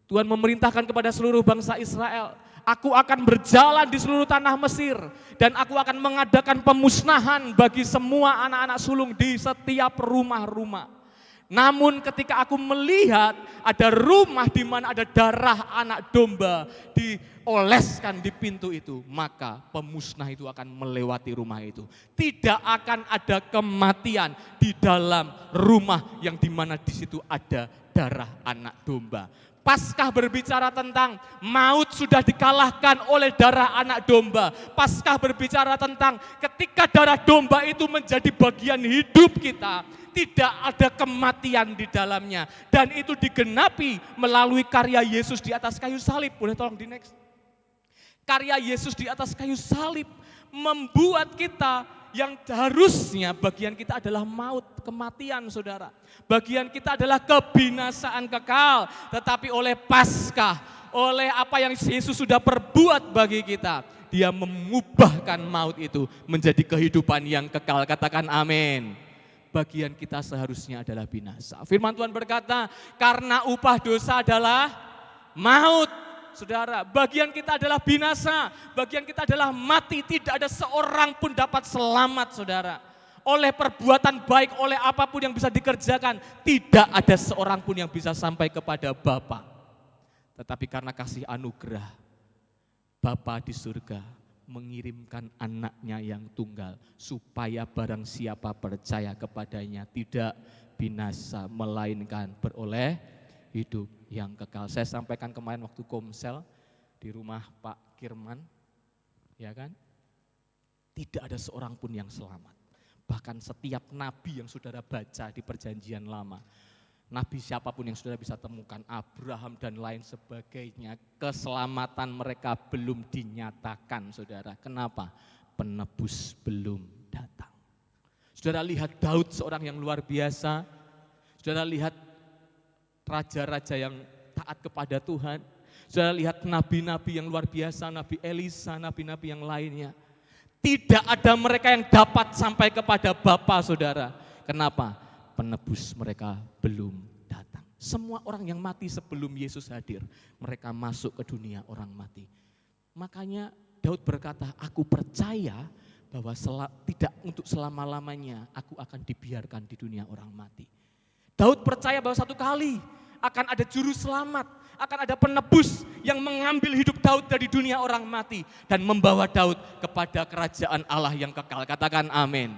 Tuhan memerintahkan kepada seluruh bangsa Israel, aku akan berjalan di seluruh tanah Mesir dan aku akan mengadakan pemusnahan bagi semua anak-anak sulung di setiap rumah-rumah. Namun ketika aku melihat ada rumah di mana ada darah anak domba dioleskan di pintu itu, maka pemusnah itu akan melewati rumah itu. Tidak akan ada kematian di dalam rumah yang di mana di situ ada darah anak domba. Paskah berbicara tentang maut sudah dikalahkan oleh darah anak domba. Paskah berbicara tentang ketika darah domba itu menjadi bagian hidup kita, tidak ada kematian di dalamnya. Dan itu digenapi melalui karya Yesus di atas kayu salib. Boleh tolong di next. Karya Yesus di atas kayu salib membuat kita yang harusnya bagian kita adalah maut, kematian, saudara. Bagian kita adalah kebinasaan kekal. Tetapi oleh Paskah, oleh apa yang Yesus sudah perbuat bagi kita, Dia mengubahkan maut itu menjadi kehidupan yang kekal. Katakan amin. Bagian kita seharusnya adalah binasa. Firman Tuhan berkata, karena upah dosa adalah maut. Saudara, bagian kita adalah binasa, bagian kita adalah mati, tidak ada seorang pun dapat selamat, saudara. Oleh perbuatan baik, oleh apapun yang bisa dikerjakan, tidak ada seorang pun yang bisa sampai kepada Bapa. Tetapi karena kasih anugerah, Bapa di surga mengirimkan anaknya yang tunggal, supaya barang siapa percaya kepadanya tidak binasa, melainkan beroleh hidup yang kekal. Saya sampaikan kemarin waktu komsel di rumah Pak Kirman, ya kan? Tidak ada seorang pun yang selamat. Bahkan setiap nabi yang saudara baca di perjanjian lama, nabi siapapun yang saudara bisa temukan, Abraham dan lain sebagainya, keselamatan mereka belum dinyatakan, saudara. Kenapa? Penebus belum datang. Saudara lihat Daud, seorang yang luar biasa. Saudara lihat raja-raja yang taat kepada Tuhan. Saudara lihat nabi-nabi yang luar biasa, Nabi Elisa, nabi-nabi yang lainnya. Tidak ada mereka yang dapat sampai kepada Bapa, saudara. Kenapa? Penebus mereka belum datang. Semua orang yang mati sebelum Yesus hadir, mereka masuk ke dunia orang mati. Makanya Daud berkata, aku percaya bahwa tidak untuk selama-lamanya aku akan dibiarkan di dunia orang mati. Daud percaya bahwa satu kali akan ada juru selamat, akan ada penebus yang mengambil hidup Daud dari dunia orang mati dan membawa Daud kepada kerajaan Allah yang kekal. Katakan amin.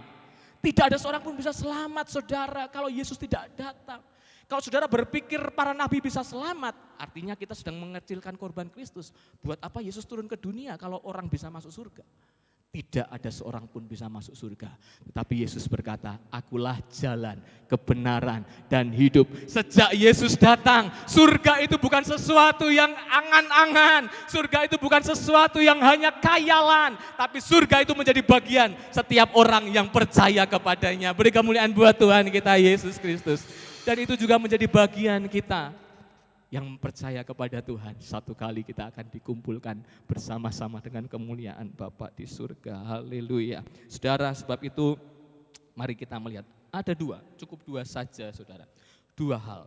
Tidak ada seorang pun bisa selamat, saudara, kalau Yesus tidak datang. Kalau saudara berpikir para nabi bisa selamat, artinya kita sedang mengecilkan korban Kristus. Buat apa Yesus turun ke dunia kalau orang bisa masuk surga? tidak ada seorang pun bisa masuk surga. Tetapi Yesus berkata, akulah jalan, kebenaran, dan hidup. Sejak Yesus datang, surga itu bukan sesuatu yang angan-angan. Surga itu bukan sesuatu yang hanya khayalan. Tapi surga itu menjadi bagian setiap orang yang percaya kepadanya. Beri kemuliaan buat Tuhan kita Yesus Kristus. Dan itu juga menjadi bagian kita yang percaya kepada Tuhan. Satu kali kita akan dikumpulkan bersama-sama dengan kemuliaan Bapa di surga. Haleluya. Saudara, sebab itu mari kita melihat. Ada cukup dua saja saudara. Dua hal.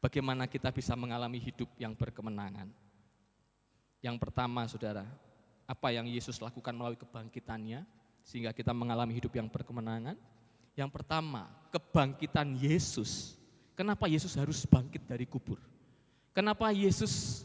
Bagaimana kita bisa mengalami hidup yang berkemenangan. Yang pertama saudara, apa yang Yesus lakukan melalui kebangkitannya sehingga kita mengalami hidup yang berkemenangan. Yang pertama, kebangkitan Yesus. Kenapa Yesus harus bangkit dari kubur? Kenapa Yesus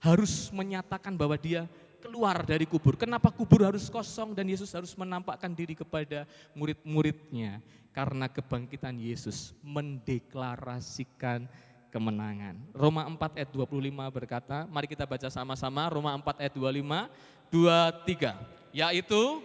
harus menyatakan bahwa dia keluar dari kubur? Kenapa kubur harus kosong dan Yesus harus menampakkan diri kepada murid-muridnya? Karena kebangkitan Yesus mendeklarasikan kemenangan. Roma 4 ayat 25 berkata, mari kita baca sama-sama Roma 4 ayat 25, 23. Yaitu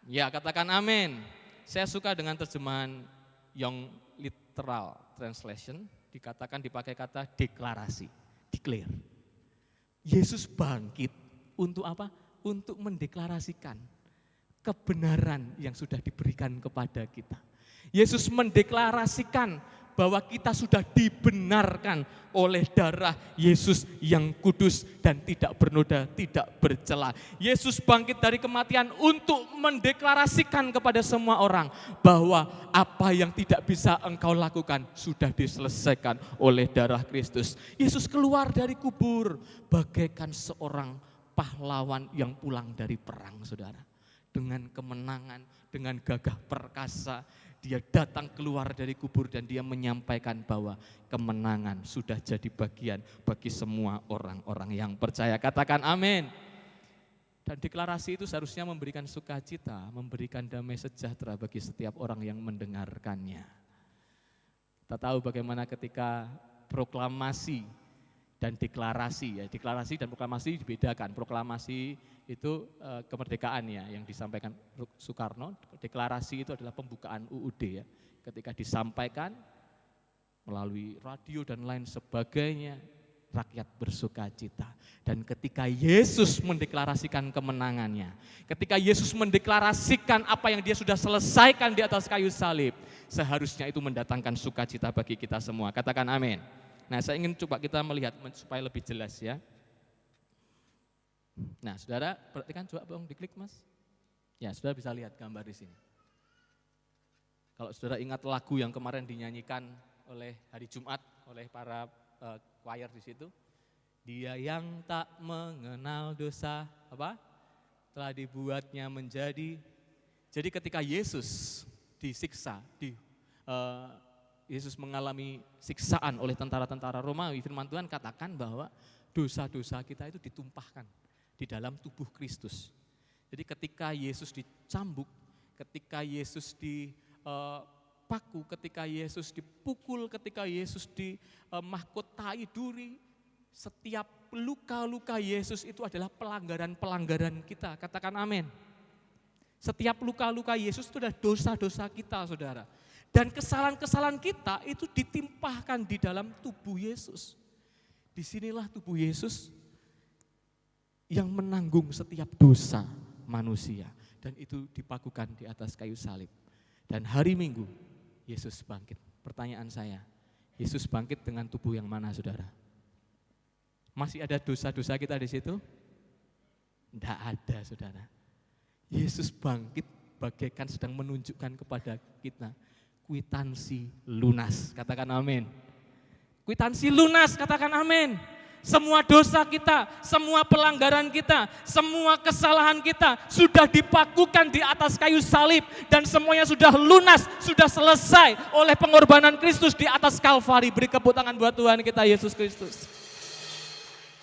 ya, katakan amin. Saya suka dengan terjemahan Young Literal Translation, dikatakan dipakai kata deklarasi, declare. Yesus bangkit untuk apa? Untuk mendeklarasikan kebenaran yang sudah diberikan kepada kita. Yesus mendeklarasikan bahwa kita sudah dibenarkan oleh darah Yesus yang kudus dan tidak bernoda, tidak bercela. Yesus bangkit dari kematian untuk mendeklarasikan kepada semua orang bahwa apa yang tidak bisa engkau lakukan sudah diselesaikan oleh darah Kristus. Yesus keluar dari kubur bagaikan seorang pahlawan yang pulang dari perang, saudara. Dengan kemenangan, dengan gagah perkasa, dia datang keluar dari kubur dan dia menyampaikan bahwa kemenangan sudah jadi bagian bagi semua orang-orang yang percaya. Katakan amin. Dan deklarasi itu seharusnya memberikan sukacita, memberikan damai sejahtera bagi setiap orang yang mendengarkannya. Kita tahu bagaimana ketika proklamasi dan deklarasi, ya deklarasi dan proklamasi dibedakan. Proklamasi itu kemerdekaan ya yang disampaikan Soekarno, deklarasi itu adalah pembukaan UUD ya. Ketika disampaikan melalui radio dan lain sebagainya, rakyat bersukacita. Dan ketika Yesus mendeklarasikan kemenangannya, ketika Yesus mendeklarasikan apa yang dia sudah selesaikan di atas kayu salib, seharusnya itu mendatangkan sukacita bagi kita semua. Katakan amin. Nah, saya ingin coba kita melihat supaya lebih jelas ya. Nah, saudara, perhatikan coba bang, diklik mas. Ya, saudara bisa lihat gambar di sini. Kalau saudara ingat lagu yang kemarin dinyanyikan oleh hari Jumat oleh para choir di situ, dia yang tak mengenal dosa apa? Telah dibuatnya menjadi. Jadi ketika Yesus disiksa, Yesus mengalami siksaan oleh tentara-tentara Romawi, firman Tuhan katakan bahwa dosa-dosa kita itu ditumpahkan di dalam tubuh Kristus. Jadi ketika Yesus dicambuk, ketika Yesus dipaku, ketika Yesus dipukul, ketika Yesus dimahkotai duri, setiap luka-luka Yesus itu adalah pelanggaran-pelanggaran kita. Katakan amin. Setiap luka-luka Yesus itu adalah dosa-dosa kita, saudara. Dan kesalahan-kesalahan kita itu ditimpahkan di dalam tubuh Yesus. Disinilah tubuh Yesus yang menanggung setiap dosa manusia. Dan itu dipakukan di atas kayu salib. Dan hari Minggu, Yesus bangkit. Pertanyaan saya, Yesus bangkit dengan tubuh yang mana, saudara? Masih ada dosa-dosa kita di situ? Tidak ada, saudara. Yesus bangkit bagaikan sedang menunjukkan kepada kita kwitansi lunas. Katakan amin. Kwitansi lunas, katakan amin. Semua dosa kita, semua pelanggaran kita, semua kesalahan kita sudah dipakukan di atas kayu salib dan semuanya sudah lunas, sudah selesai oleh pengorbanan Kristus di atas Kalvari. Beri tepuk tangan buat Tuhan kita Yesus Kristus.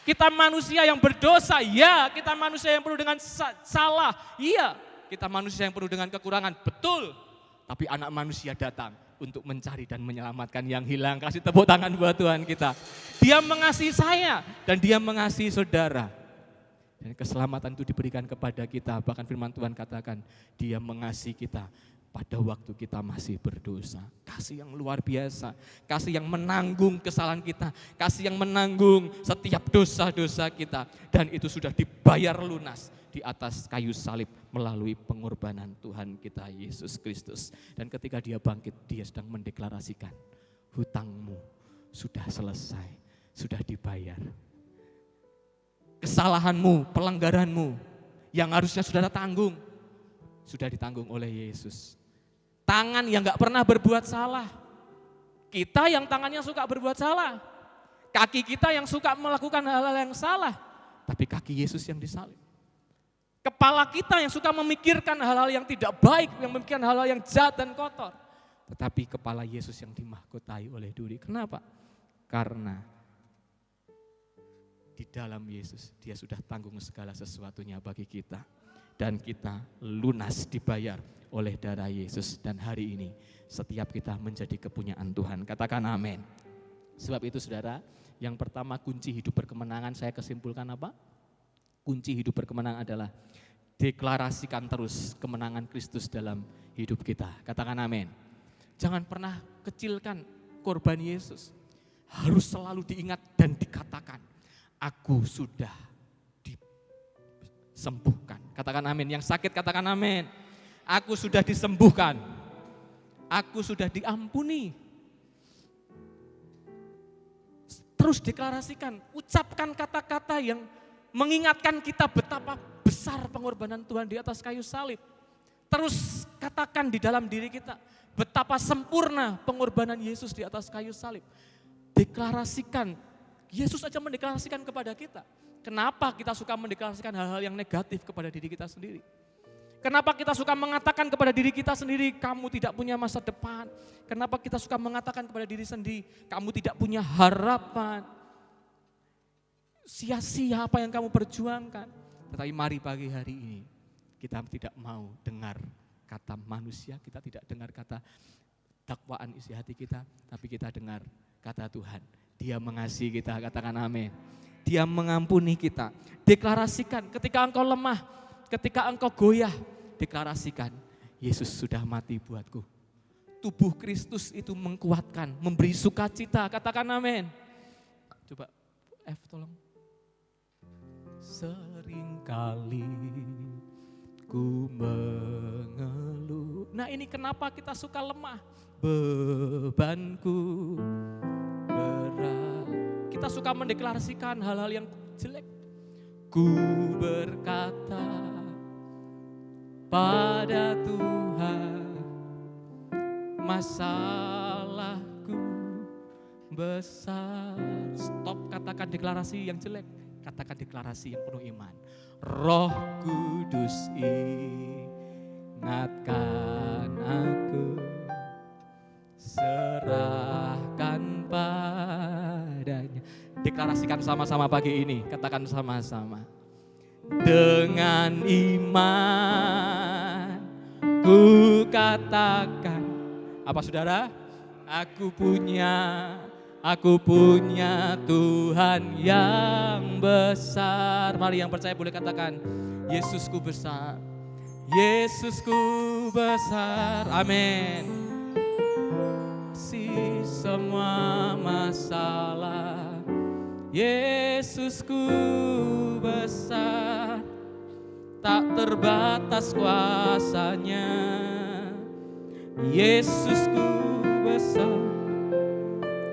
Kita manusia yang berdosa, ya. Kita manusia yang penuh dengan salah, iya. Kita manusia yang penuh dengan kekurangan, betul. Tapi anak manusia datang untuk mencari dan menyelamatkan yang hilang. Kasih tepuk tangan buat Tuhan kita. Dia mengasihi saya dan dia mengasihi saudara. Dan keselamatan itu diberikan kepada kita. Bahkan firman Tuhan katakan, dia mengasihi kita pada waktu kita masih berdosa. Kasih yang luar biasa, kasih yang menanggung kesalahan kita, kasih yang menanggung setiap dosa-dosa kita. Dan itu sudah dibayar lunas di atas kayu salib melalui pengorbanan Tuhan kita Yesus Kristus. Dan ketika dia bangkit, dia sedang mendeklarasikan, hutangmu sudah selesai, sudah dibayar. Kesalahanmu, pelanggaranmu yang harusnya saudara tanggung, sudah ditanggung oleh Yesus. Tangan yang gak pernah berbuat salah. Kita yang tangannya suka berbuat salah. Kaki kita yang suka melakukan hal-hal yang salah. Tapi kaki Yesus yang disalib. Kepala kita yang suka memikirkan hal-hal yang tidak baik, yang memikirkan hal-hal yang jahat dan kotor. Tetapi kepala Yesus yang dimahkotai oleh duri. Kenapa? Karena di dalam Yesus dia sudah tanggung segala sesuatunya bagi kita. Dan kita lunas dibayar oleh darah Yesus. Dan hari ini setiap kita menjadi kepunyaan Tuhan. Katakan amin. Sebab itu saudara, yang pertama kunci hidup berkemenangan saya kesimpulkan apa? Kunci hidup berkemenangan adalah deklarasikan terus kemenangan Kristus dalam hidup kita. Katakan amin. Jangan pernah kecilkan korban Yesus. Harus selalu diingat dan dikatakan, aku sudah disembuhkan. Katakan amin. Yang sakit katakan amin. Aku sudah disembuhkan. Aku sudah diampuni. Terus deklarasikan, ucapkan kata-kata yang mengingatkan kita betapa besar pengorbanan Tuhan di atas kayu salib. Terus katakan di dalam diri kita, betapa sempurna pengorbanan Yesus di atas kayu salib. Deklarasikan, Yesus aja mendeklarasikan kepada kita. Kenapa kita suka mendeklarasikan hal-hal yang negatif kepada diri kita sendiri? Kenapa kita suka mengatakan kepada diri kita sendiri, kamu tidak punya masa depan? Kenapa kita suka mengatakan kepada diri sendiri, kamu tidak punya harapan? Sia-sia apa yang kamu perjuangkan. Tetapi mari pagi hari ini, kita tidak mau dengar kata manusia, kita tidak dengar kata dakwaan isi hati kita, tapi kita dengar kata Tuhan. Dia mengasihi kita, katakan amin. Dia mengampuni kita. Deklarasikan ketika engkau lemah, ketika engkau goyah, deklarasikan, Yesus sudah mati buatku. Tubuh Kristus itu menguatkan, memberi sukacita, katakan amin. Coba F tolong. Seringkali ku mengeluh. Nah ini kenapa kita suka lemah? Bebanku berat. Kita suka mendeklarasikan hal-hal yang jelek. Ku berkata pada Tuhan, masalahku besar. Stop katakan deklarasi yang jelek. Katakan deklarasi yang penuh iman. Roh Kudus ingatkan aku, serahkan padanya. Deklarasikan sama-sama pagi ini, katakan sama-sama. Dengan iman ku katakan, apa saudara? Aku punya Tuhan yang besar. Mari yang percaya boleh katakan, Yesusku besar. Yesusku besar. Amin. Si semua masalah, Yesusku besar. Tak terbatas kuasanya, Yesusku besar.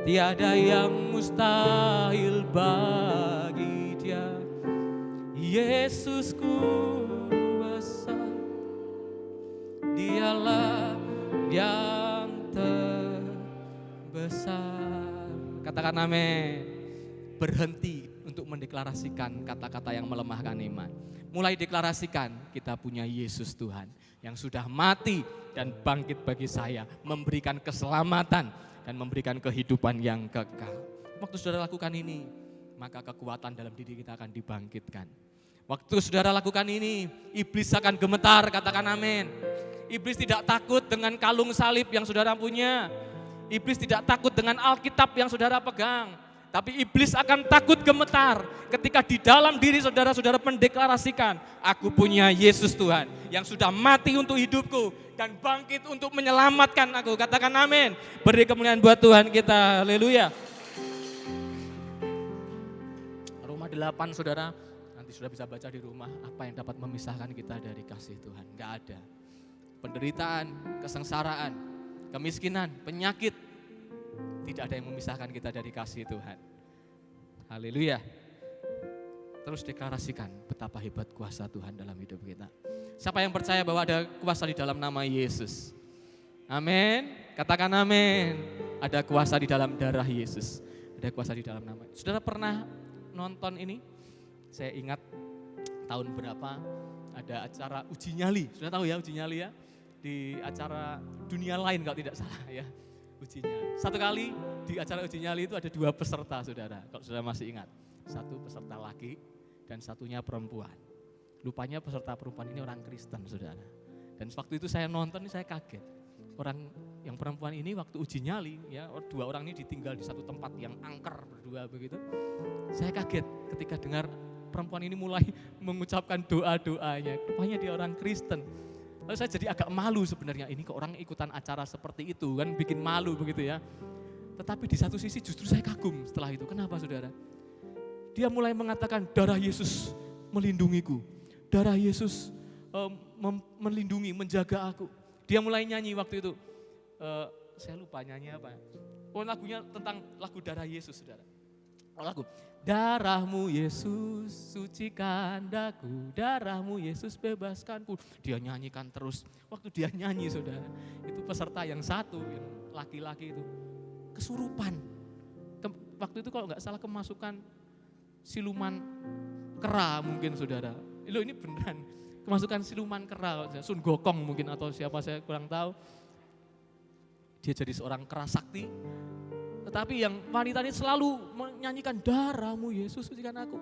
Tiada yang mustahil bagi Dia. Yesusku besar. Dialah yang terbesar. Katakan amin. Berhenti untuk mendeklarasikan kata-kata yang melemahkan iman. Mulai deklarasikan, kita punya Yesus Tuhan yang sudah mati dan bangkit bagi saya, memberikan keselamatan dan memberikan kehidupan yang kekal. Waktu saudara lakukan ini, maka kekuatan dalam diri kita akan dibangkitkan. Waktu saudara lakukan ini, iblis akan gemetar, katakan amin. Iblis tidak takut dengan kalung salib yang saudara punya. Iblis tidak takut dengan Alkitab yang saudara pegang. Tapi iblis akan takut gemetar ketika di dalam diri saudara-saudara mendeklarasikan, aku punya Yesus Tuhan yang sudah mati untuk hidupku dan bangkit untuk menyelamatkan aku. Katakan amin. Beri kemuliaan buat Tuhan kita. Haleluya. Roma 8 saudara, nanti sudah bisa baca di rumah apa yang dapat memisahkan kita dari kasih Tuhan. Gak ada. Penderitaan, kesengsaraan, kemiskinan, penyakit, tidak ada yang memisahkan kita dari kasih Tuhan. Haleluya. Terus deklarasikan betapa hebat kuasa Tuhan dalam hidup kita. Siapa yang percaya bahwa ada kuasa di dalam nama Yesus? Amin. Katakan amin. Ada kuasa di dalam darah Yesus. Ada kuasa di dalam nama. Saudara pernah nonton ini? Saya ingat tahun berapa ada acara uji nyali. Sudah tahu ya uji nyali ya? Di acara dunia lain kalau tidak salah ya. Uji nyali. Satu kali di acara uji nyali itu ada 2 peserta saudara, kalau saudara masih ingat. Satu peserta laki dan satunya perempuan. Lupanya peserta perempuan ini orang Kristen saudara. Dan waktu itu saya nonton, saya kaget. Orang yang perempuan ini waktu uji nyali, ya 2 orang ini ditinggal di satu tempat yang angker berdua begitu. Saya kaget ketika dengar perempuan ini mulai mengucapkan doa-doanya. Rupanya dia orang Kristen. Lalu saya jadi agak malu sebenarnya, ini kok orang ikutan acara seperti itu kan bikin malu begitu ya. Tetapi di satu sisi justru saya kagum setelah itu. Kenapa saudara? Dia mulai mengatakan darah Yesus melindungiku. Darah Yesus melindungi, menjaga aku. Dia mulai nyanyi waktu itu. Saya lupa nyanyi apa. Oh lagunya tentang lagu darah Yesus saudara. Oh lagu. Darahmu Yesus sucikan daku, darahmu Yesus bebaskanku. Dia nyanyikan terus. Waktu dia nyanyi saudara, itu peserta yang satu, yang laki-laki itu kesurupan. Waktu itu kalau nggak salah kemasukan siluman kera mungkin saudara. Loh ini beneran, kemasukan siluman kera, Sun Gokong mungkin atau siapa saya kurang tahu. Dia jadi seorang kera sakti. Tetapi yang wanita ini selalu menyanyikan darahmu Yesus sucikan aku.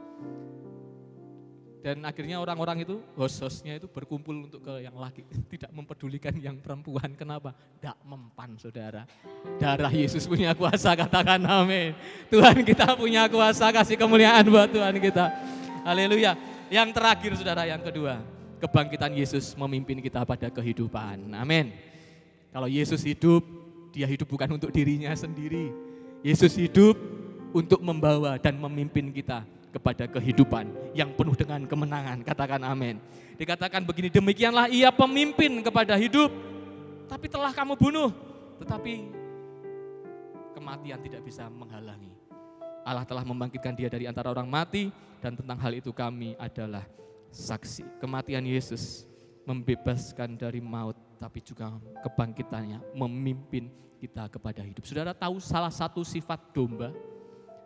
Dan akhirnya orang-orang itu, host-hostnya itu berkumpul untuk ke yang laki. Tidak mempedulikan yang perempuan. Kenapa? Tidak mempan saudara. Darah Yesus punya kuasa, katakan amin. Tuhan kita punya kuasa, kasih kemuliaan buat Tuhan kita. Haleluya. Yang terakhir saudara, yang kedua. Kebangkitan Yesus memimpin kita pada kehidupan. Amin. Kalau Yesus hidup, dia hidup bukan untuk dirinya sendiri. Yesus hidup untuk membawa dan memimpin kita kepada kehidupan yang penuh dengan kemenangan. Katakan amin. Dikatakan begini, demikianlah ia pemimpin kepada hidup, tapi telah kamu bunuh. Tetapi kematian tidak bisa menghalangi. Allah telah membangkitkan dia dari antara orang mati dan tentang hal itu kami adalah saksi. Kematian Yesus membebaskan dari maut, tapi juga kebangkitannya memimpin kita kepada hidup. Saudara tahu salah satu sifat domba?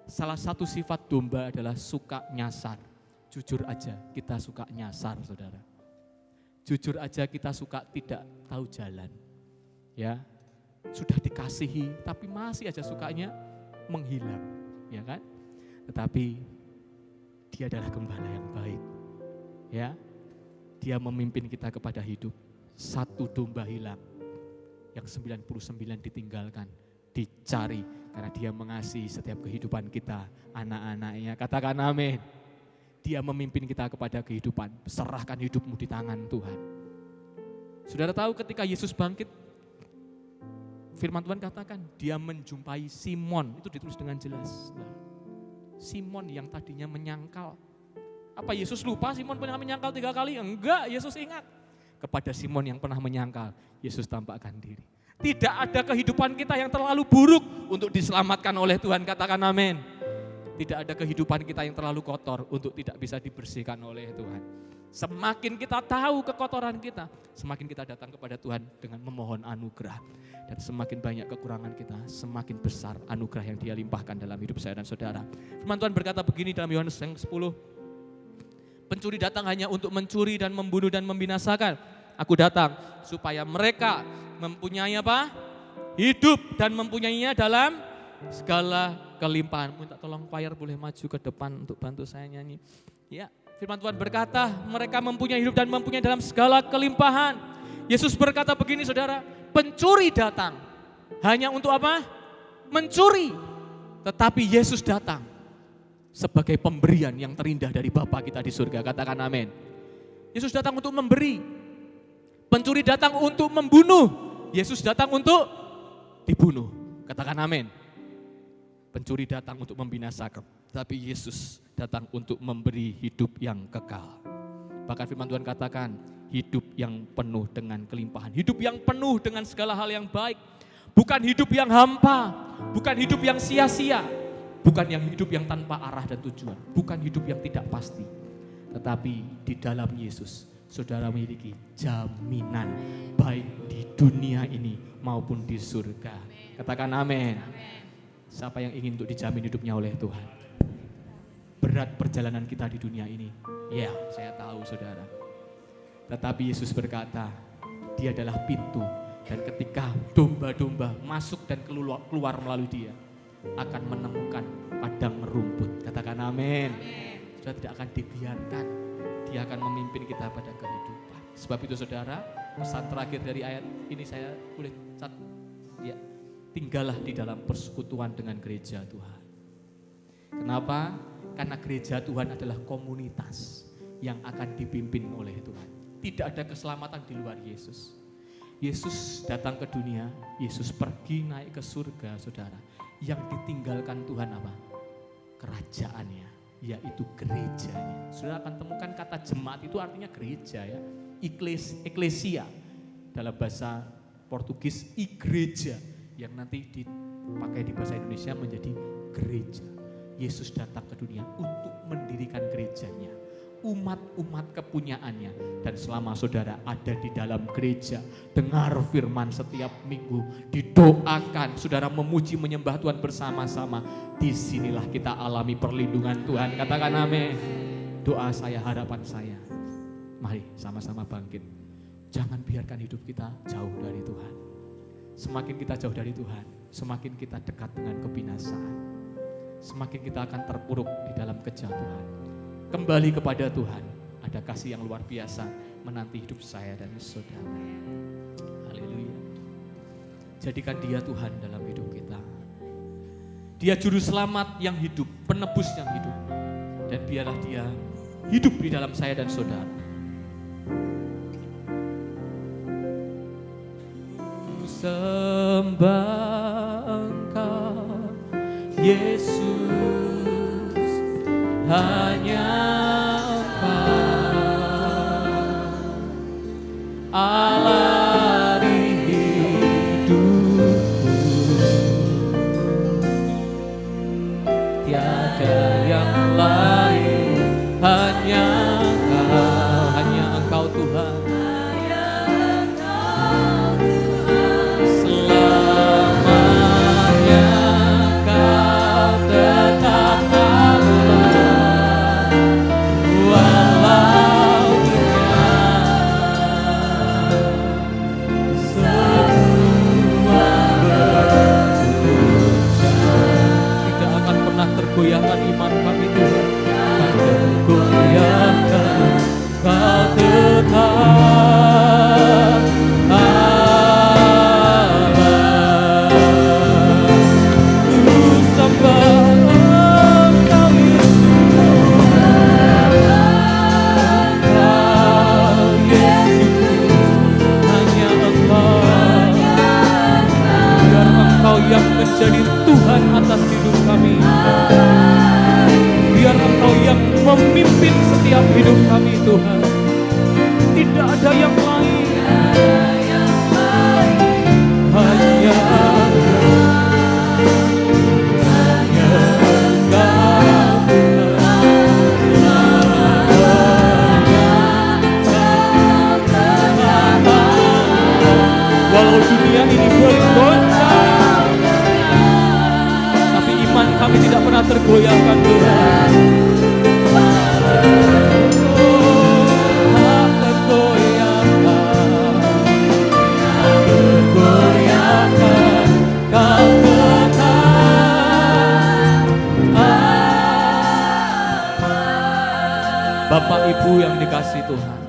Salah satu sifat domba adalah suka nyasar. Jujur aja kita suka nyasar saudara. Jujur aja kita suka tidak tahu jalan. Ya, sudah dikasihi tapi masih aja sukanya menghilang. Ya kan? Tetapi dia adalah gembala yang baik. Ya, dia memimpin kita kepada hidup. Satu domba hilang, yang 99 ditinggalkan, dicari karena dia mengasihi setiap kehidupan kita, anak-anaknya. Katakan amin. Dia memimpin kita kepada kehidupan. Serahkan hidupmu di tangan Tuhan. Saudara tahu ketika Yesus bangkit, firman Tuhan katakan dia menjumpai Simon, itu ditulis dengan jelas. Simon yang tadinya menyangkal. Apa Yesus lupa Simon pernah menyangkal 3 kali? Enggak, Yesus ingat. Kepada Simon yang pernah menyangkal, Yesus tampakkan diri. Tidak ada kehidupan kita yang terlalu buruk untuk diselamatkan oleh Tuhan, katakan amin. Tidak ada kehidupan kita yang terlalu kotor untuk tidak bisa dibersihkan oleh Tuhan. Semakin kita tahu kekotoran kita, semakin kita datang kepada Tuhan dengan memohon anugerah. Dan semakin banyak kekurangan kita, semakin besar anugerah yang Dia limpahkan dalam hidup saya dan saudara. Firman Tuhan berkata begini dalam Yohanes yang 10. Pencuri datang hanya untuk mencuri dan membunuh dan membinasakan. Aku datang supaya mereka mempunyai apa? Hidup dan mempunyainya dalam segala kelimpahan. Minta tolong choir boleh maju ke depan untuk bantu saya nyanyi. Ya, firman Tuhan berkata mereka mempunyai hidup dan mempunyai dalam segala kelimpahan. Yesus berkata begini saudara, pencuri datang. Hanya untuk apa? Mencuri. Tetapi Yesus datang sebagai pemberian yang terindah dari Bapa kita di surga. Katakan amin. Yesus datang untuk memberi. Pencuri datang untuk membunuh. Yesus datang untuk dibunuh. Katakan amin. Pencuri datang untuk membinasakan, tapi Yesus datang untuk memberi hidup yang kekal. Bahkan firman Tuhan katakan, hidup yang penuh dengan kelimpahan, hidup yang penuh dengan segala hal yang baik. Bukan hidup yang hampa, bukan hidup yang sia-sia, bukan yang hidup yang tanpa arah dan tujuan, bukan hidup yang tidak pasti. Tetapi di dalam Yesus, saudara memiliki jaminan baik di dunia ini maupun di surga. Katakan amin. Siapa yang ingin untuk dijamin hidupnya oleh Tuhan? Berat perjalanan kita di dunia ini. Ya, saya tahu saudara. Tetapi Yesus berkata, dia adalah pintu. Dan ketika domba-domba masuk dan keluar melalui dia, akan menemukan padang rumput. Katakan amin. Sudah tidak akan dibiarkan. Dia akan memimpin kita pada kehidupan. Sebab itu saudara, pesan terakhir dari ayat ini saya boleh catat. Ya. Tinggallah di dalam persekutuan dengan gereja Tuhan. Kenapa? Karena gereja Tuhan adalah komunitas yang akan dipimpin oleh Tuhan. Tidak ada keselamatan di luar Yesus. Yesus datang ke dunia, Yesus pergi naik ke surga, saudara. Yang ditinggalkan Tuhan apa? Kerajaannya, yaitu gerejanya. Saudara akan temukan kata jemaat itu artinya gereja ya. Eklesia dalam bahasa Portugis, igreja. Yang nanti dipakai di bahasa Indonesia menjadi gereja. Yesus datang ke dunia untuk mendirikan gerejanya, umat-umat kepunyaannya. Dan selama saudara ada di dalam gereja, dengar firman setiap minggu, didoakan, saudara memuji menyembah Tuhan bersama-sama, disinilah kita alami perlindungan Tuhan. Katakan amin. Doa saya, harapan saya, mari sama-sama bangkit. Jangan biarkan hidup kita jauh dari Tuhan. Semakin kita jauh dari Tuhan, semakin kita dekat dengan kebinasaan. Semakin kita akan terpuruk di dalam kejatuhan. Kembali kepada Tuhan, ada kasih yang luar biasa menanti hidup saya dan saudara. Haleluya. Jadikan dia Tuhan dalam hidup kita. Dia juru selamat yang hidup, penebus yang hidup. Dan biarlah dia hidup di dalam saya dan saudara. Sembah Engkau Yesus, hanya Engkau Allah di hidupku, tiada yang lain, hanya Engkau Tuhan. Goyahkan iman kami Tuhan, goyahkan Kau tetap Allah. Ku sembah Engkau Yesus, hanya Engkau, biar Engkau yang menjadi Tuhan atas hidup kami. Biar Engkau yang memimpin setiap hidup kami Tuhan. Tidak ada yang lain, hanya walau dunia ini bergoncang, tapi iman kami tidak pernah tergoyahkan Tuhan. Bapak Ibu yang dikasihi Tuhan,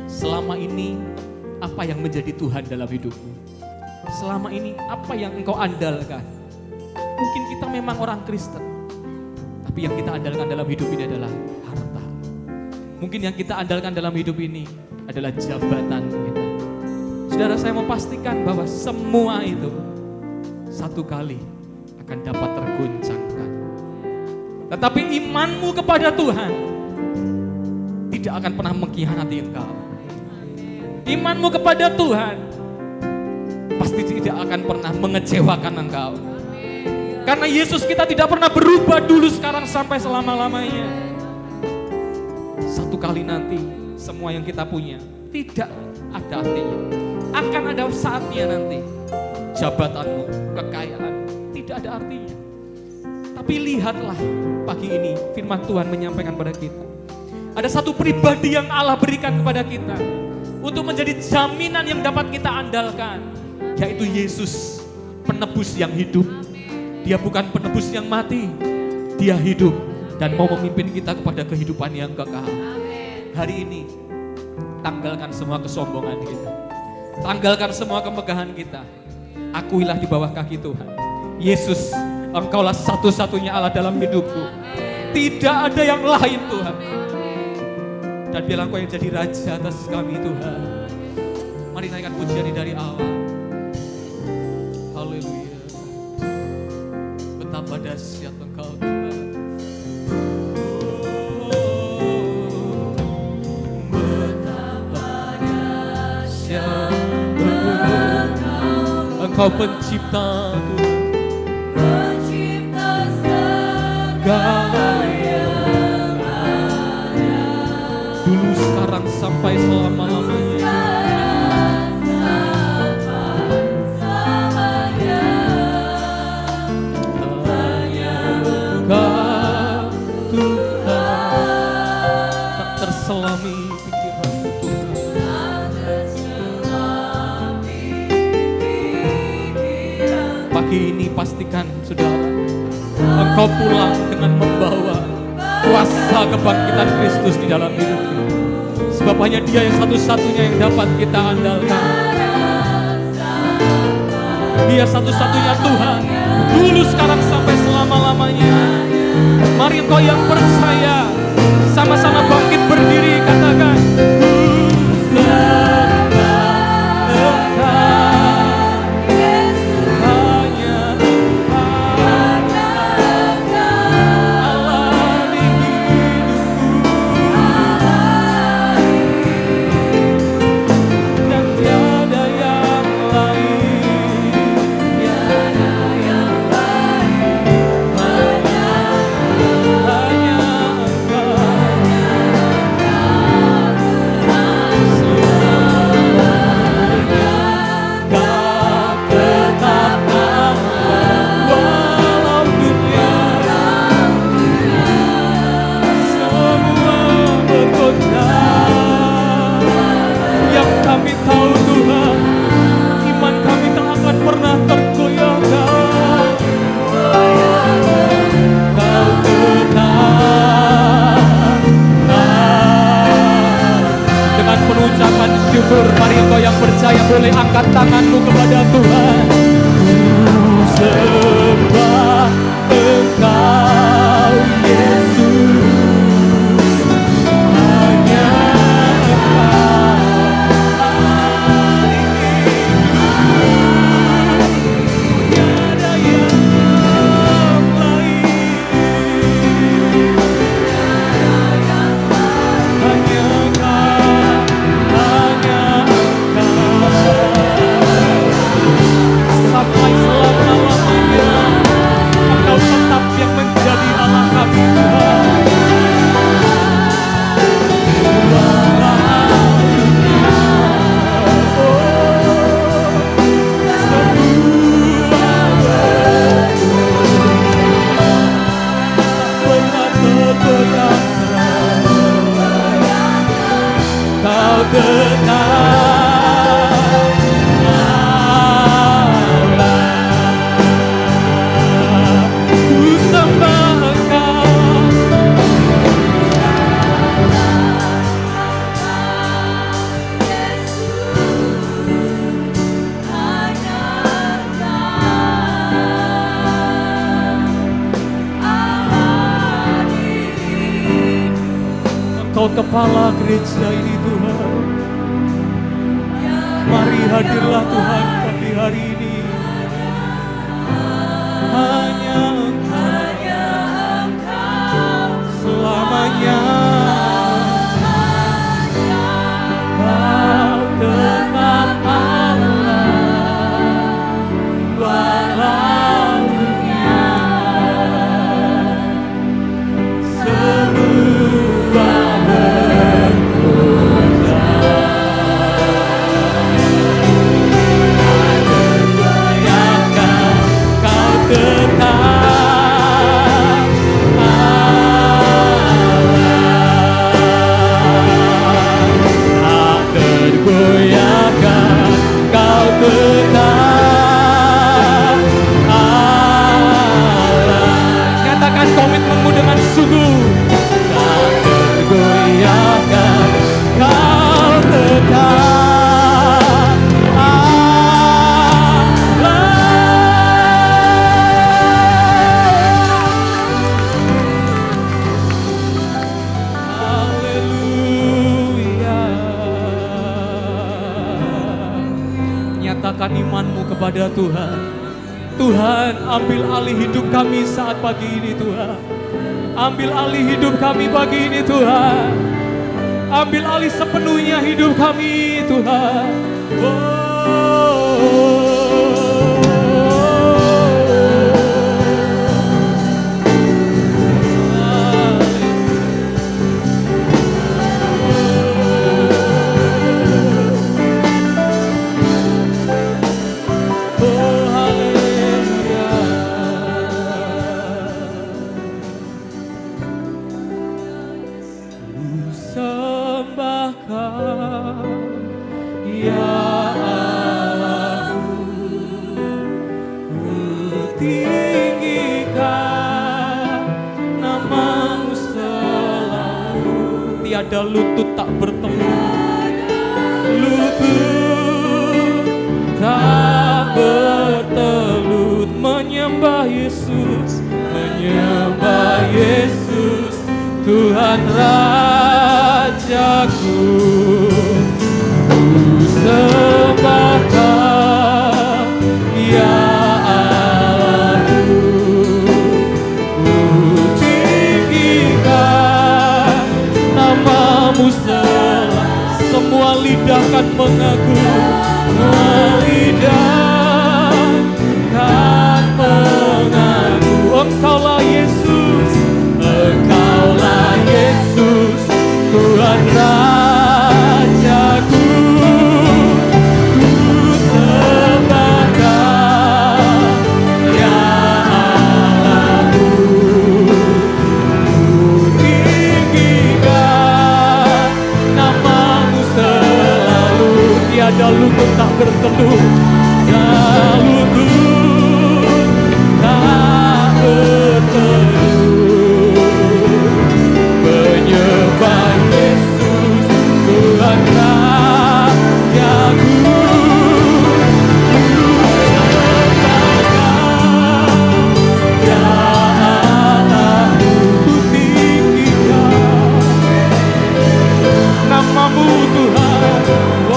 selama ini apa yang menjadi Tuhan dalam hidupmu? Selama ini apa yang engkau andalkan? Mungkin kita memang orang Kristen, tapi yang kita andalkan dalam hidup ini adalah harta. Mungkin yang kita andalkan dalam hidup ini adalah jabatan kita. Saudara, saya mau pastikan bahwa semua itu satu kali akan dapat tergoncangkan. Tetapi imanmu kepada Tuhan tidak akan pernah mengkhianati engkau. Imanmu kepada Tuhan pasti tidak akan pernah mengecewakan engkau. Karena Yesus kita tidak pernah berubah dulu, sekarang, sampai selama-lamanya. Satu kali nanti semua yang kita punya tidak ada artinya. Akan ada saatnya nanti jabatanmu, kekayaan tidak ada artinya. Tapi lihatlah pagi ini firman Tuhan menyampaikan pada kita. Ada satu pribadi yang Allah berikan kepada kita untuk menjadi jaminan yang dapat kita andalkan, yaitu Yesus, penebus yang hidup. Dia bukan penebus yang mati, dia hidup dan mau memimpin kita kepada kehidupan yang kekal. Hari ini tanggalkan semua kesombongan kita, tanggalkan semua kemegahan kita. Akuilah di bawah kaki Tuhan. Yesus, Engkaulah satu-satunya Allah dalam hidupku. Tidak ada yang lain Tuhan. Dan biarlah Engkau yang jadi Raja atas kami Tuhan. Mari naikkan pujian ini dari awal. Haleluya. Betapa dahsyat Engkau Tuhan. Betapa dahsyat Engkau pencipta Tuhan.
Pencipta segala yang ada.
Dulu, sekarang, sampai selama-lamanya. Engkau Tuhan, tak terselami pikiranku Tuhan. Pagi ini pastikan saudara, engkau pulang dengan membawa kuasa kebangkitan Kristus di dalam hidupmu. Sebab hanya Dia yang satu-satunya yang dapat kita andalkan. Dia satu-satunya Tuhan, dulu, sekarang, sampai selama-lamanya. Mari engkau yang percaya, sama-sama bangkit berdiri, katakan, mari engkau yang percaya boleh angkat tanganmu kepada Tuhan. Ku sembah Engkau Yesus, hanya Engkau tiada yang lain. Hanya sampai selama-lamanya Engkau tetap yang menjadi Allah kami Tuhan. Kau tetap Engkau kepala gereja ini Tuhan. Mari hadirlah Tuhan pagi hari ini. Hanya Engkau selamanya. Kau tetap Allah walau dunia semua nyatakan komitmenmu dengan sungguh. Tak tergoyahkan, kau tetap Allah. Haleluya. Nyatakan imanmu kepada Tuhan. Tuhan, ambil alih hidup kami saat pagi ini Tuhan. Ambil alih hidup kami pagi ini Tuhan. Ambil alih sepenuhnya hidup kami Tuhan. Sembah Kau, ya Allahku, ku tinggikan nama-Mu selalu. Tiada lutut tak bertemu, lutut tak bertelut menyembah Yesus, menyembah Yesus, Tuhan Rajaku. Ku sembah Kau, ya Allahku, ku tinggikan nama-Mu selalu. Semua lidah kan mengaku, semua lidah kan mengaku. Engkaulah Yesus, Engkaulah Yesus, Tuhan Rajaku. Ku sembah Kau, ya Allahku, ku tinggikan nama-Mu selalu. Tiada lutut tak berteduh, tiada lutut tak berteduh menyembah Yesus, Tuhan Rajaku. Ya Allahku, ku tinggikan nama-Mu Tuhan. Oh,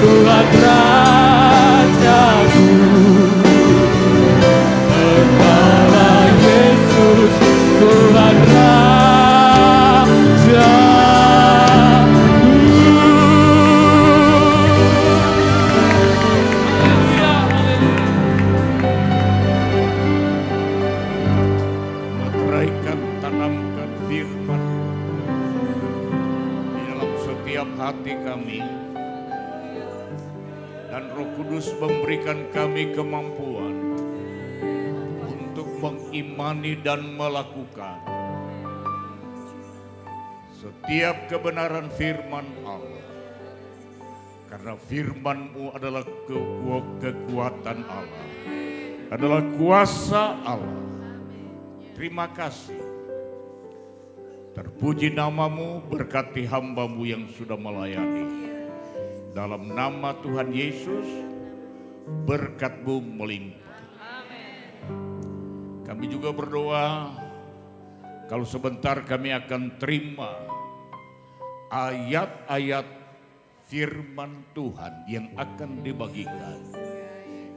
Tuhan Rajaku, Engkaulah Yesus, Tuhan Rajaku.
Meteraikan, tanamkan firman di dalam setiap hati kami, dan Roh Kudus memberikan kami kemampuan untuk mengimani dan melakukan setiap kebenaran firman Allah. Karena firman-Mu adalah kekuatan Allah, adalah kuasa Allah. Terima kasih. Terpuji nama-Mu, berkati hamba-Mu yang sudah melayani. Dalam nama Tuhan Yesus, berkat-Mu melimpah. Kami juga berdoa, kalau sebentar kami akan terima ayat-ayat firman Tuhan yang akan dibagikan.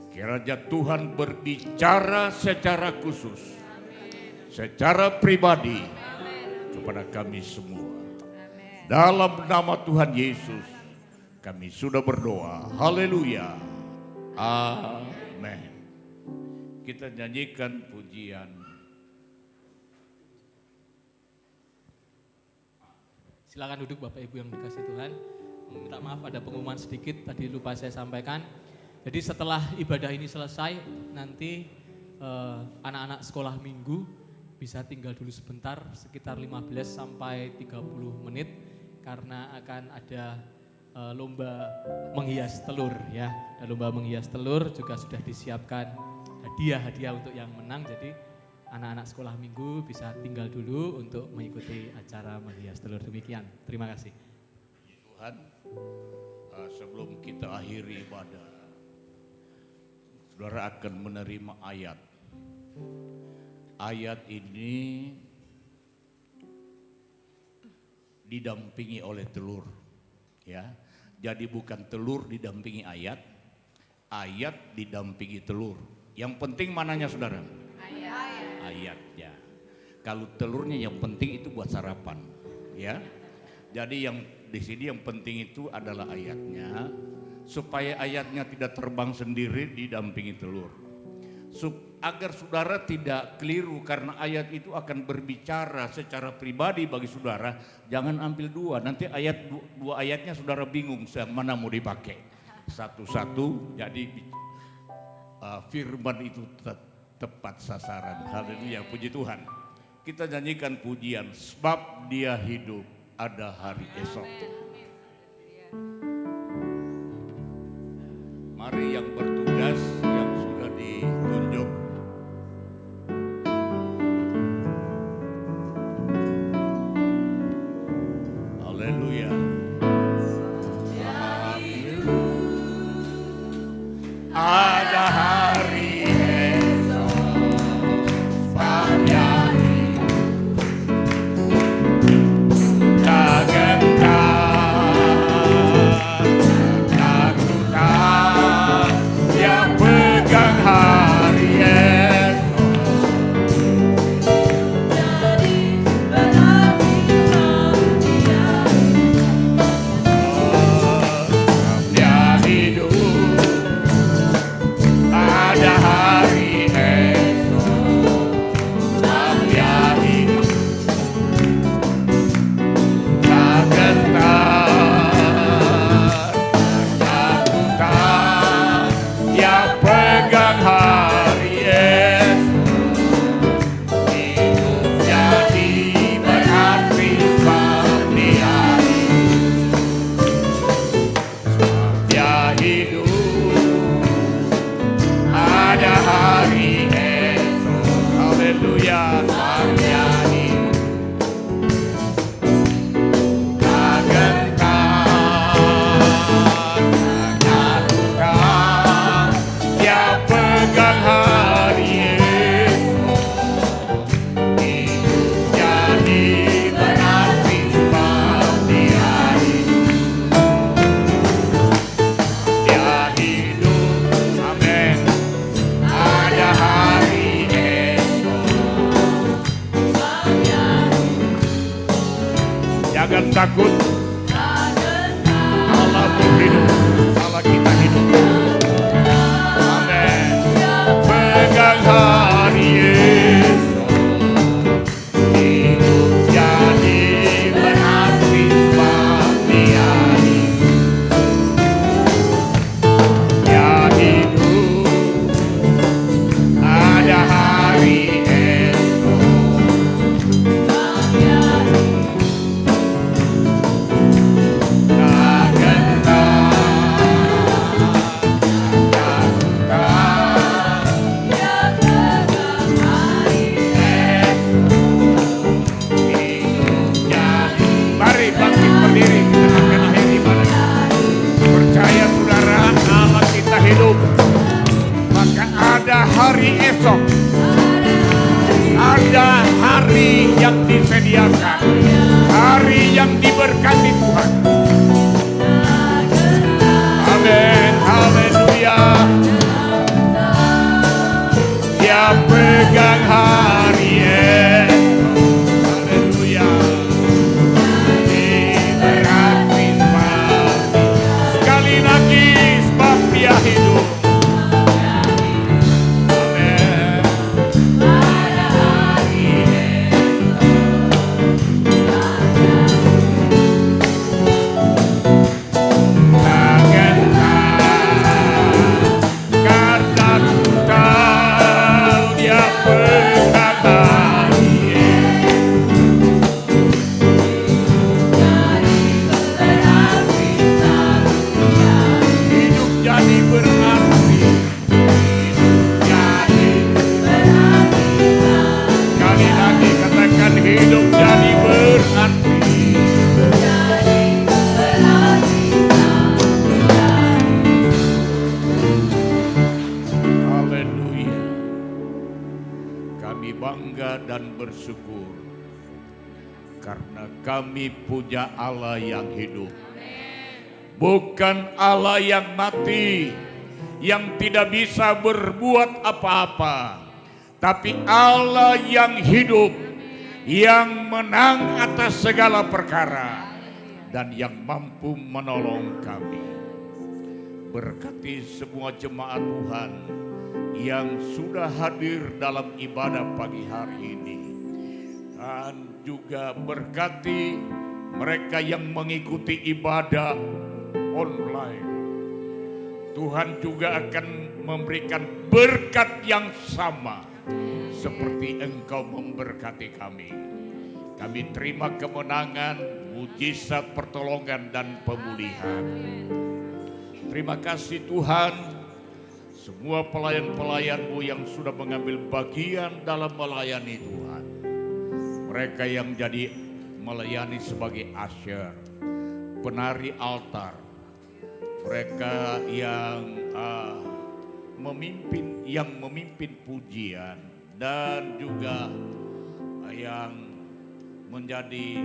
Kiranya Tuhan berbicara secara khusus, secara pribadi kepada kami semua. Dalam nama Tuhan Yesus kami sudah berdoa. Haleluya. Amin. Kita nyanyikan pujian.
Silakan duduk Bapak Ibu yang dikasih Tuhan. Minta maaf ada pengumuman sedikit tadi lupa saya sampaikan. Jadi setelah ibadah ini selesai nanti anak-anak sekolah minggu bisa tinggal dulu sebentar sekitar 15 sampai 30 menit karena akan ada lomba menghias telur ya. Dan lomba menghias telur juga sudah disiapkan hadiah-hadiah untuk yang menang. Jadi anak-anak sekolah minggu bisa tinggal dulu untuk mengikuti acara menghias telur. Demikian. Terima kasih.
Tuhan, sebelum kita akhiri ibadah, saudara akan menerima ayat. Ayat ini didampingi oleh telur, ya. Jadi bukan telur didampingi ayat, ayat didampingi telur. Yang penting mananya saudara? Ayat ya. Kalau telurnya yang penting itu buat sarapan, ya. Jadi yang di sini yang penting itu adalah ayatnya, supaya ayatnya tidak terbang sendiri didampingi telur. Agar saudara tidak keliru karena ayat itu akan berbicara secara pribadi bagi saudara, jangan ambil dua. Nanti dua ayatnya saudara bingung mana mau dipakai. Satu-satu jadi firman itu tepat sasaran. Haleluya, puji Tuhan. Kita nyanyikan pujian, sebab Dia hidup, ada hari esok. Mari yang bertugas, yang sudah ditunjuk. Haleluya. Ada hari esok, sebab Dia hidup, tak gentar, tak takut, Dia pegang hari esok.
Jadi berarti Dia
Sebab Dia hidup, ada hari esok. Sebab Dia hidup, tak gentar, tak takut, Dia pegang hari esok. Hidup jadi berarti sebab Dia hidup. Sebab Dia hidup, ada hari esok. Haleluya. Sebab Dia hidup, tak gentar, tak takut, Dia pegang hari esok. Hidup jadi berarti sebab Dia hidup. hidup, maka ada hari esok, ada hari yang disediakan, hari yang diberkati Tuhan. Amin, haleluya. Dia pegang hari esok, haleluya. Diberkati pasti, sekali lagi sebab dia hidup. Amin. Karena ku tahu dia pegang hari hidup jadi berarti, hidup jadi berarti. Sekali lagi katakan hidup jadi berarti. Haleluya. Kami bangga dan bersyukur karena kami punya Allah yang hidup. Bukan Allah yang mati, yang tidak bisa berbuat apa-apa, tapi Allah yang hidup, yang menang atas segala perkara dan yang mampu menolong kami. Berkati semua jemaat Tuhan yang sudah hadir dalam ibadah pagi hari ini, dan juga berkati mereka yang mengikuti ibadah online. Tuhan juga akan memberikan berkat yang sama seperti Engkau memberkati kami. Kami terima kemenangan, mujizat, pertolongan, dan pemulihan. Terima kasih Tuhan, semua pelayan-pelayan-Mu yang sudah mengambil bagian dalam melayani Tuhan. Mereka yang jadi melayani sebagai usher, penari altar, mereka yang memimpin pujian, dan juga yang menjadi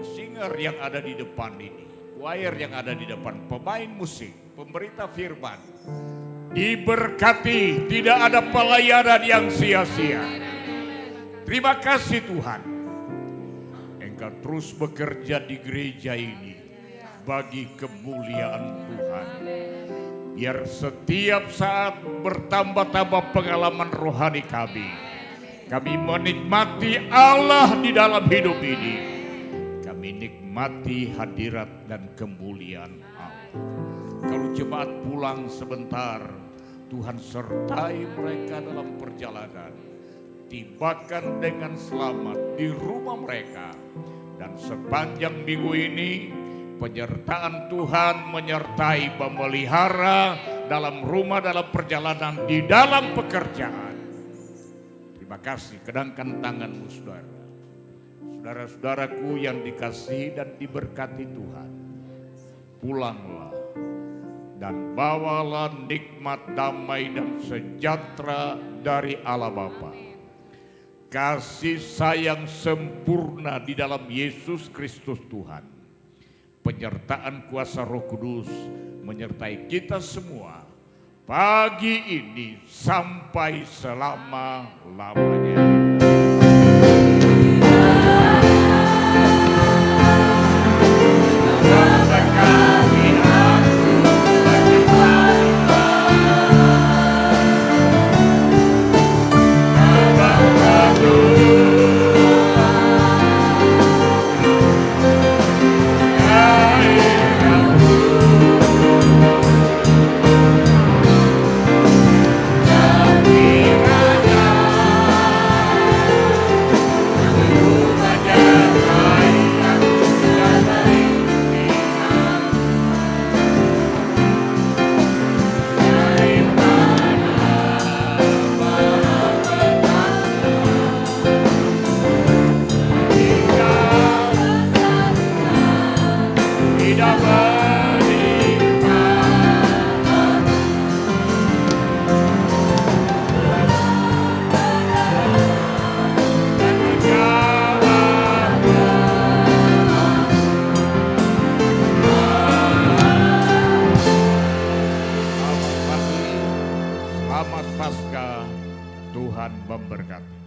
singer yang ada di depan ini, choir yang ada di depan, pemain musik, pemberita firman. Diberkati, tidak ada pelayanan yang sia-sia. Terima kasih Tuhan, Engkau terus bekerja di gereja ini bagi kemuliaan Tuhan. Biar setiap saat bertambah-tambah pengalaman rohani kami. Kami menikmati Allah di dalam hidup ini. Kami nikmati hadirat dan kemuliaan Allah. Kalau jemaat pulang sebentar, Tuhan sertai mereka dalam perjalanan. Tibakan dengan selamat di rumah mereka. Dan sepanjang minggu ini, penyertaan Tuhan menyertai memelihara dalam rumah, dalam perjalanan, di dalam pekerjaan. Terima kasih, kedangkan tanganmu saudara. Saudara-saudaraku yang dikasihi dan diberkati Tuhan, pulanglah dan bawalah nikmat damai dan sejahtera dari Allah Bapa. Kasih sayang sempurna di dalam Yesus Kristus Tuhan. Penyertaan kuasa Roh Kudus menyertai kita semua pagi ini sampai selama-lamanya. Selamat Paskah, Tuhan memberkati.